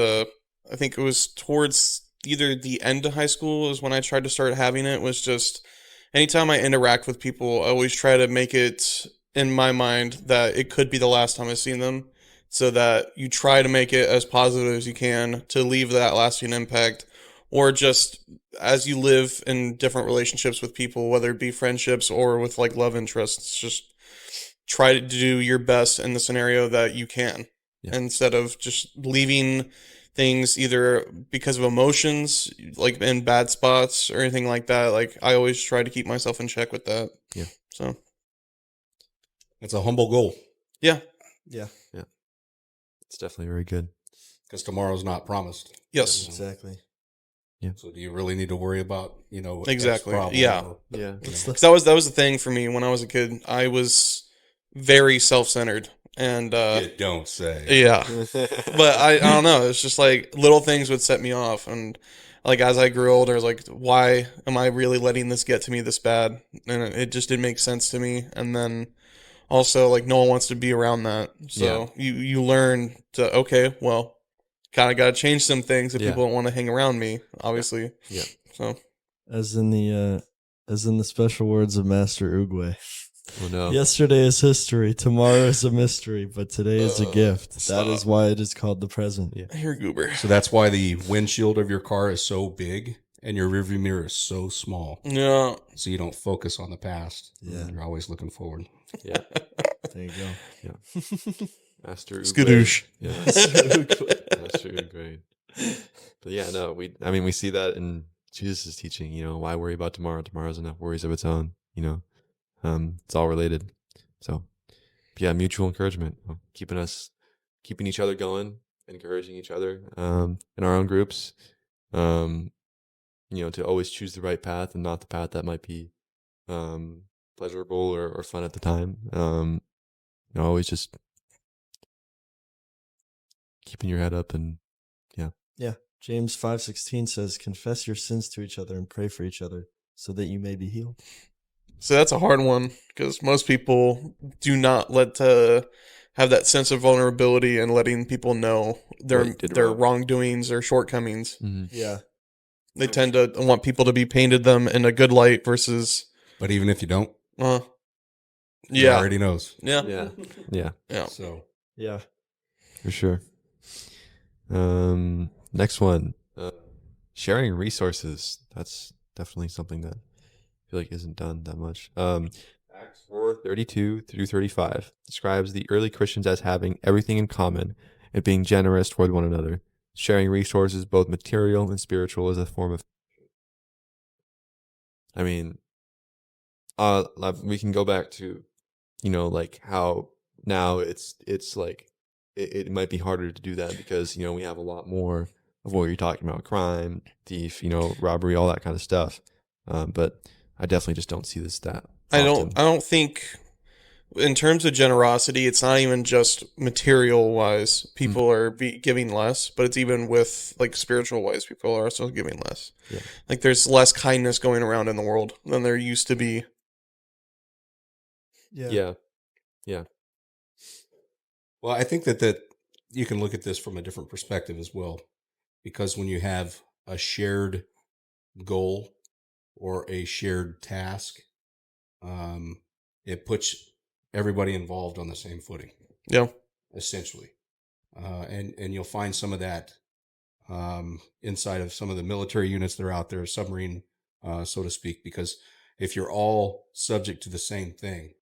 I think it was towards either the end of high school is when I tried to start having it, was just anytime I interact with people, I always try to make it in my mind that it could be the last time I've seen them, so that you try to make it as positive as you can to leave that lasting impact. Or just as you live in different relationships with people, whether it be friendships or with like love interests, just try to do your best in the scenario that you can, instead of just leaving things either because of emotions, like in bad spots or anything like that. Like, I always try to keep myself in check with that. Yeah. So it's a humble goal, yeah. Yeah. It's definitely very good. because tomorrow's not promised. Yes. Exactly. So do you really need to worry about, Exactly. X problem, Yeah. or, Yeah. 'Cause that was the thing for me when I was a kid. I was very self-centered, and you don't say. yeah. But I don't know. It's just like little things would set me off, and like as I grew older, I was like, why am I really letting this get to me this bad? And it just didn't make sense to me. And then also, like, no one wants to be around that, so you learn to, okay, well, kind of got to change some things if people don't want to hang around me, obviously. Yeah. So As in the special words of Master Oogway. Oh no. Yesterday is history, tomorrow is a mystery, but today is a gift. stop. That is why it is called the present. Yeah. here, Goober. So that's why the windshield of your car is so big and your rearview mirror is so small. Yeah. So you don't focus on the past. Yeah. You're always looking forward. Yeah. There you go. Yeah. Master Skadoosh. Yeah. Master Ugrade. But yeah, no, we see that in Jesus' teaching, why worry about tomorrow? Tomorrow's enough worries of its own, it's all related. So yeah, mutual encouragement, keeping each other going, encouraging each other, in our own groups, to always choose the right path and not the path that might be, pleasurable or fun at the time. Always just keeping your head up and Yeah. James 5:16 says, confess your sins to each other and pray for each other so that you may be healed. So that's a hard one, because most people do not have that sense of vulnerability and letting people know their What you did their wrong. wrongdoings or shortcomings. Yeah. They tend to want people to be painted them in a good light versus, But even if you don't, he yeah, already knows. yeah, yeah, yeah. So Yeah. for sure. Next one, sharing resources. That's definitely something that I feel like isn't done that much. Acts 4:32-35 describes the early Christians as having everything in common and being generous toward one another. Sharing resources, both material and spiritual, is a form of. I mean, we can go back to, like how now it's like it might be harder to do that because we have a lot more of what you're talking about: crime, thief, robbery, all that kind of stuff. But I definitely just don't see this that often. I don't think, in terms of generosity, it's not even just material wise people are giving less, but it's even with like spiritual wise people are also giving less. Yeah. Like there's less kindness going around in the world than there used to be. Yeah. Well, I think that you can look at this from a different perspective as well, because when you have a shared goal or a shared task, it puts everybody involved on the same footing. Yeah. Essentially, and you'll find some of that inside of some of the military units that are out there, submarine, so to speak, because if you're all subject to the same thing,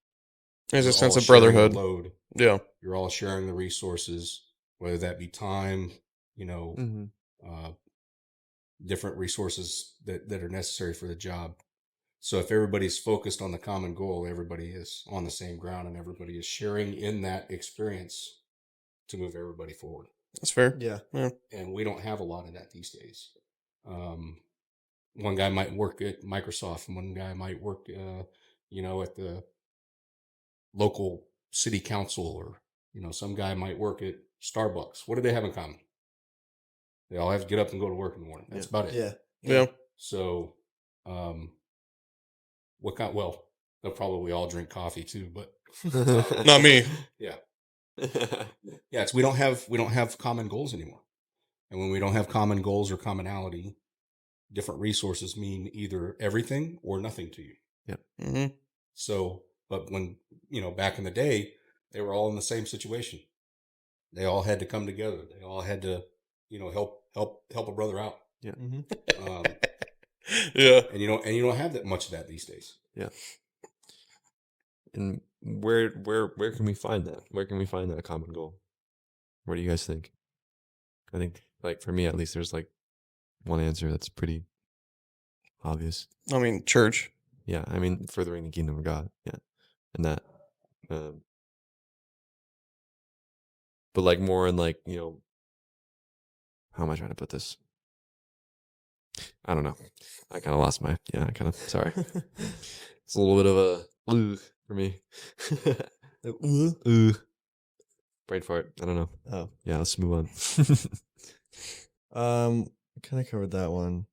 There's a you're sense all of sharing the brotherhood. load. Yeah. You're all sharing the resources, whether that be time, uh, different resources that are necessary for the job. So if everybody's focused on the common goal, everybody is on the same ground and everybody is sharing in that experience to move everybody forward. That's fair. Yeah. And we don't have a lot of that these days. One guy might work at Microsoft, and one guy might work, at the local city council, or some guy might work at Starbucks. What do they have in common? They all have to get up and go to work in the morning. That's about it. Yeah. So, they'll probably all drink coffee too, but Not me. yeah. Yeah, we don't have common goals anymore. And when we don't have common goals or commonality, different resources mean either everything or nothing to you. Yeah. Mm-hmm. So, but when, back in the day, they were all in the same situation. They all had to come together. They all had to, help a brother out. Yeah. Yeah. And you don't have that much of that these days. Yeah. And where can we find that? Where can we find that common goal? What do you guys think? I think, like, for me at least, there's like one answer that's pretty obvious. I mean, church. Yeah, I mean, furthering the kingdom of God. Yeah, and that, but like more in like how am I trying to put this? I don't know. I kind of lost my. Yeah, I kind of sorry. It's a little bit of a for me. Brain fart. I don't know. Oh. Yeah, let's move I kind of covered that one.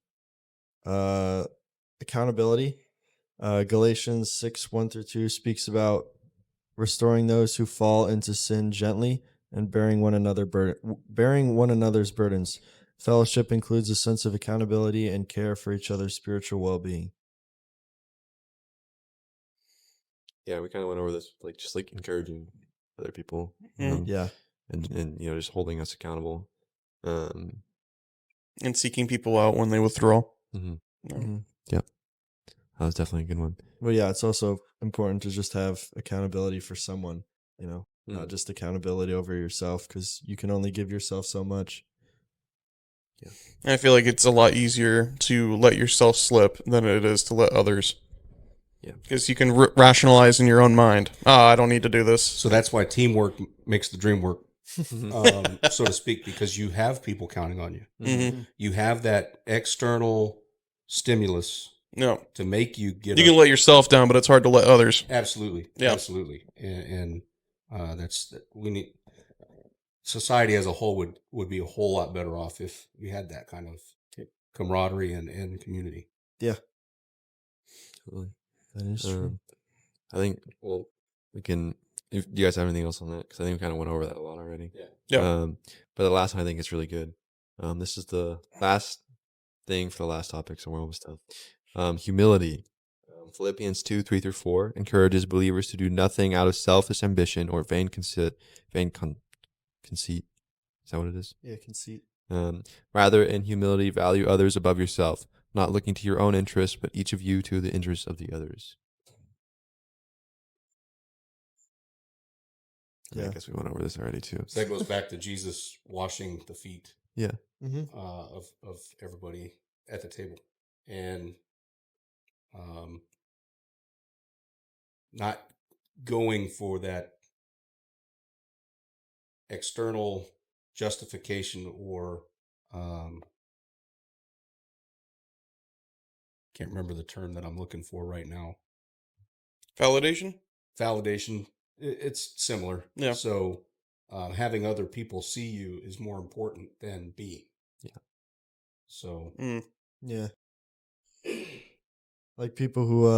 Accountability. Galatians 6:1-2 speaks about restoring those who fall into sin gently and bearing one another's burdens. Fellowship includes a sense of accountability and care for each other's spiritual well-being. Yeah, we kind of went over this, like just like encouraging other people. Yeah. And just holding us accountable. And seeking people out when they withdraw. Yeah. That was definitely a good one. Well, yeah, it's also important to just have accountability for someone, not just accountability over yourself, because you can only give yourself so much. Yeah. I feel like it's a lot easier to let yourself slip than it is to let others. Yeah. Because you can rationalize in your own mind, I don't need to do this. So that's why teamwork makes the dream work, so to speak, because you have people counting on you. Mm-hmm. You have that external stimulus to make you get You can let yourself down, but it's hard to let others. Absolutely. Yeah. Absolutely. And we need, society as a whole would be a whole lot better off if we had that kind of camaraderie and community. Yeah. Totally. That is true. I think, we can, if you guys have anything else on that, because I think we kind of went over that a lot already. Yeah. But the last one I think is really good. This is the last thing for the last topic, so we're almost done. Humility. Philippians 2:3-4 encourages believers to do nothing out of selfish ambition or vain conceit. Is that what it is? Yeah, conceit. Rather, in humility, value others above yourself, not looking to your own interests, but each of you to the interests of the others. I guess we went over this already too. So that goes back to Jesus washing the feet Yeah. of everybody at the table, and not going for that external justification or can't remember the term that I'm looking for right now. Validation. It's similar. Yeah. So having other people see you is more important than being. Yeah. So Yeah. Like people who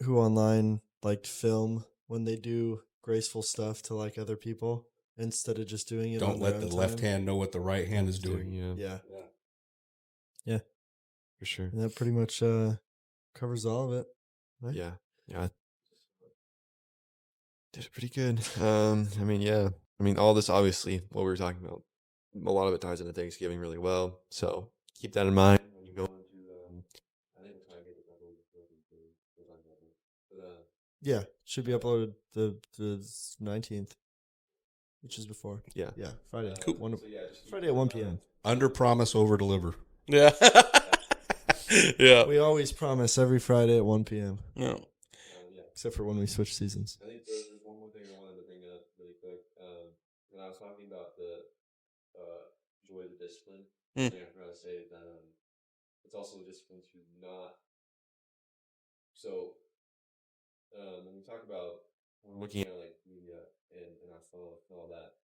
online like film when they do graceful stuff to like other people instead of just doing it don't on their let the own left time. hand know what the right hand is doing. Yeah. For sure. And that pretty much covers all of it. Right? Yeah. Did it pretty good. I mean, all this obviously what we were talking about. A lot of it ties into Thanksgiving really well. So keep that in mind when you go into. I think we'll try to get it Yeah. Should be uploaded the 19th, which is before. Yeah. Yeah. Friday. Cool. Friday at 1 p.m. Under promise, over deliver. Yeah. Yeah. We always promise every Friday at 1 p.m. No. Except for when we switch seasons. I think there's one more thing I wanted to bring up really quick. When I was talking about the joy of the discipline, I forgot to say that it's also a discipline to not. So when we talk about when we're looking at like media and our phone and all that,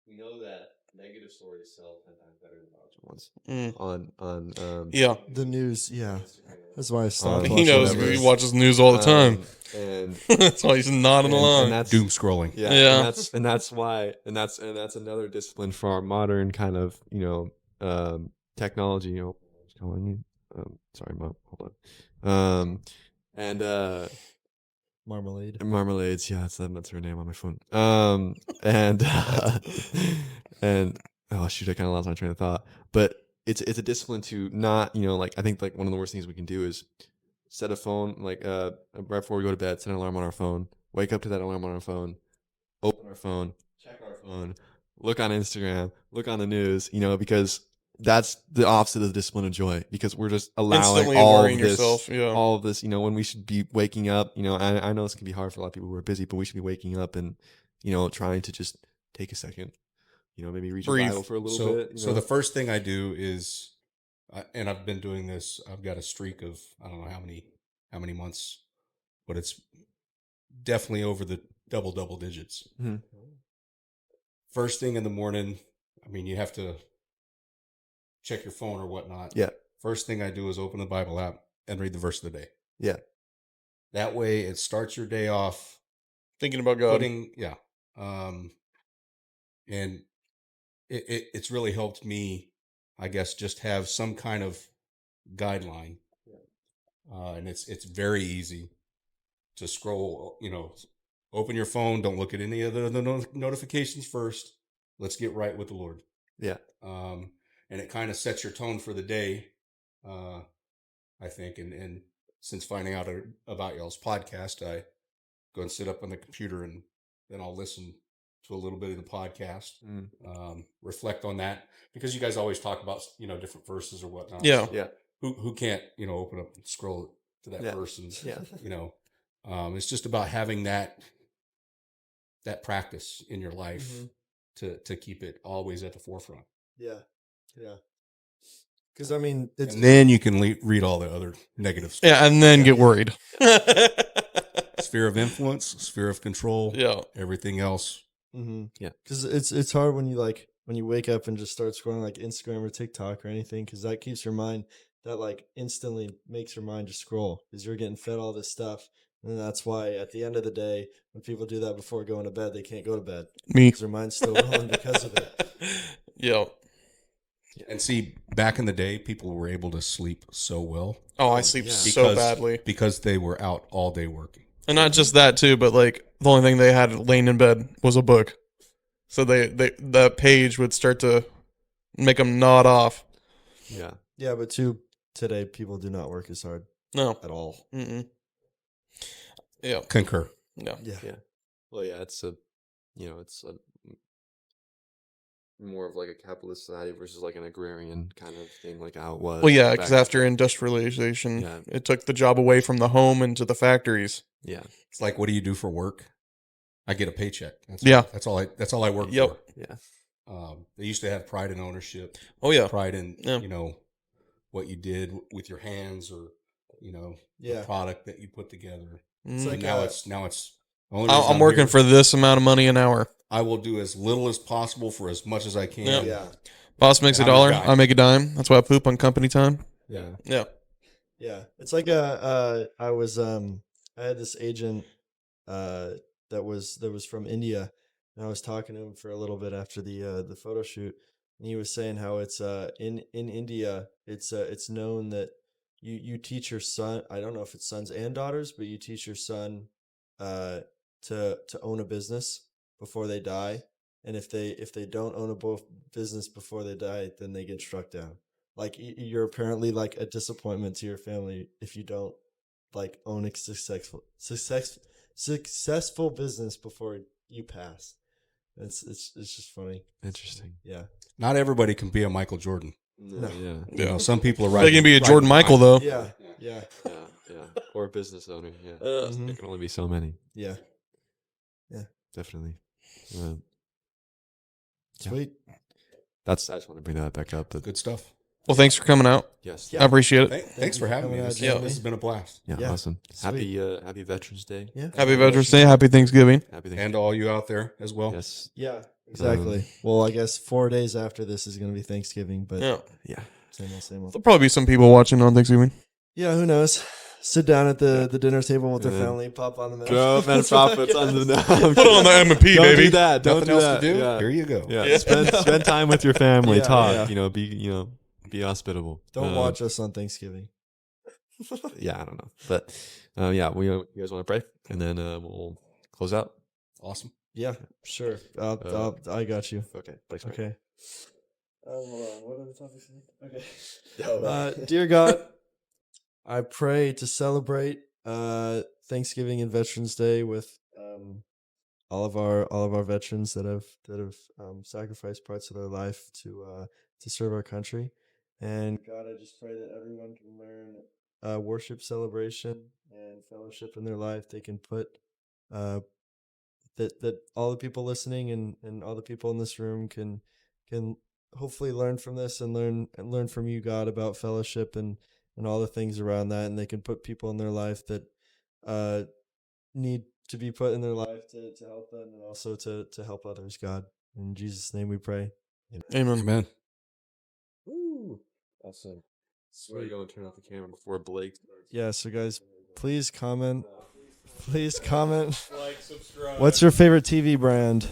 we know that negative stories sell 10 times better than positive ones. On Yeah. The news, yeah. That's why I stopped He watching knows. it. He watches news all the time. and That's why he's nodding along. and that's Doom scrolling. Yeah, Yeah. and that's why, and that's another discipline for our modern kind of technology. What's calling me? Sorry, Mom. Hold on. And marmalades. Yeah, that's her name on my phone. And and oh shoot, I kind of lost my train of thought. But it's a discipline to not like I think like one of the worst things we can do is set a phone like right before we go to bed, set an alarm on our phone, wake up to that alarm on our phone, open our phone, check our phone, look on Instagram, look on the news, because that's the opposite of the discipline of joy, because we're just allowing Instantly all worrying of this, yourself, yeah. all of this, when we should be waking up, I know this can be hard for a lot of people who are busy, but we should be waking up and, trying to just take a second, maybe read your Breathe. Bible for a little bit. So the first thing I do is, and I've been doing this, I've got a streak of, I don't know how many months, but it's definitely over the double digits. Mm-hmm. First thing in the morning, I mean, you have to check your phone or whatnot. Yeah. First thing I do is open the Bible app and read the verse of the day. Yeah. That way it starts your day off Thinking about God. And it's really helped me, I guess, just have some kind of guideline. And it's very easy to scroll, open your phone. Don't look at any of the notifications first. Let's get right with the Lord. Yeah. And it kind of sets your tone for the day, I think. And since finding out about y'all's podcast, I go and sit up on the computer and then I'll listen to a little bit of the podcast, reflect on that, because you guys always talk about, different verses or whatnot. Yeah. So who can't, open up and scroll to that verse and, it's just about having that practice in your life to keep it always at the forefront. Yeah. Yeah. Because, I mean, it's. And then you can read all the other negative stuff. Yeah, and then get worried. Sphere of influence, sphere of control. Yeah. Everything else. Mm-hmm. Yeah. Because it's hard when you wake up and just start scrolling like Instagram or TikTok or anything, because that keeps your mind, that like instantly makes your mind just scroll because you're getting fed all this stuff. And that's why at the end of the day, when people do that before going to bed, they can't go to bed. Me. Because their mind's still rolling because of it. Yeah. And see, back in the day, people were able to sleep so well. Oh, I sleep so badly. Because they were out all day working. And not just that too, but like the only thing they had laying in bed was a book. So that page would start to make them nod off. Yeah. Yeah, but today people do not work as hard No. at all. Mm-mm. Yeah. Concur. Yeah. Yeah. Well, yeah, it's it's a more of like a capitalist society versus like an agrarian kind of thing, like how it was. Well, yeah, back because in the after day. industrialization, Yeah. it took the job away from the home into the factories. Yeah. It's like, what do you do for work? I get a paycheck. Yeah. That's all I work Yep. for. Yeah. They used to have pride in ownership, Oh yeah. pride in Yeah. what you did with your hands, or the Yeah. product that you put together. It's Mm. like Now it's the only reason I'm working here, for this amount of money an hour. I will do as little as possible for as much as I can. Yep. yeah. Boss makes And $1, I'm your guy. I make a dime. That's why I poop on company time. Yeah. Yeah. Yeah, it's like I had this agent that was from India, and I was talking to him for a little bit after the photo shoot, and he was saying how it's in India it's known that you teach your son, I don't know if it's sons and daughters, but you teach your son to own a business before they die, and if they don't own a business before they die, then they get struck down. Like you're apparently like a disappointment to your family if you don't like own a successful business before you pass. It's just funny. Interesting. Yeah. Not everybody can be a Michael Jordan. No. Yeah. Yeah. Some people are right. They can be a Jordan Michael though. Yeah. Yeah. Yeah. Yeah. Or a business owner. Yeah. Mhm. There can only be so many. Yeah. Definitely. Sweet. I just want to bring that back up. But Good stuff. Well, thanks for coming out. yes. I appreciate it. Thanks for having me. coming out, This Jeremy. has been a blast. Yeah. Yeah. Awesome. Sweet. Happy Veterans Day. Yeah. Happy Veterans Day. Happy Thanksgiving. Happy Thanksgiving. And all you out there as well. Yes. Yeah. Exactly. Well, I guess 4 days after this is going to be Thanksgiving, but Yeah. Yeah. same old. There'll probably be some people watching on Thanksgiving. Yeah. Who knows? Sit down at the dinner table with their And then family, pop on the Throw up and profits on the Put on the M&P, Don't baby. do that. Don't Nothing do else that. to do? Yeah. Here you go. Yeah. Yeah. Spend time with your family. Yeah, Talk. yeah. Be hospitable. Don't watch us on Thanksgiving. Yeah, I don't know, but yeah, you guys want to pray, and then we'll close out. Awesome. Yeah, sure. I got you. Okay. Thanks, man. Okay. Hold on. What are the topics? Okay. Dear God, I pray to celebrate Thanksgiving and Veterans Day with all of our veterans that have sacrificed parts of their life to serve our country. And God, I just pray that everyone can learn worship, celebration, and fellowship in their life. They can put that all the people listening and all the people in this room can hopefully learn from this and learn from you, God, about fellowship and all the things around that, and they can put people in their life that need to be put in their life to help them, and also to help others, God. In Jesus' name we pray. Amen. Amen. Woo! Awesome. We're going to turn off the camera before Blake starts. Yeah, so guys, please comment. Please comment. Like, subscribe. What's your favorite TV brand?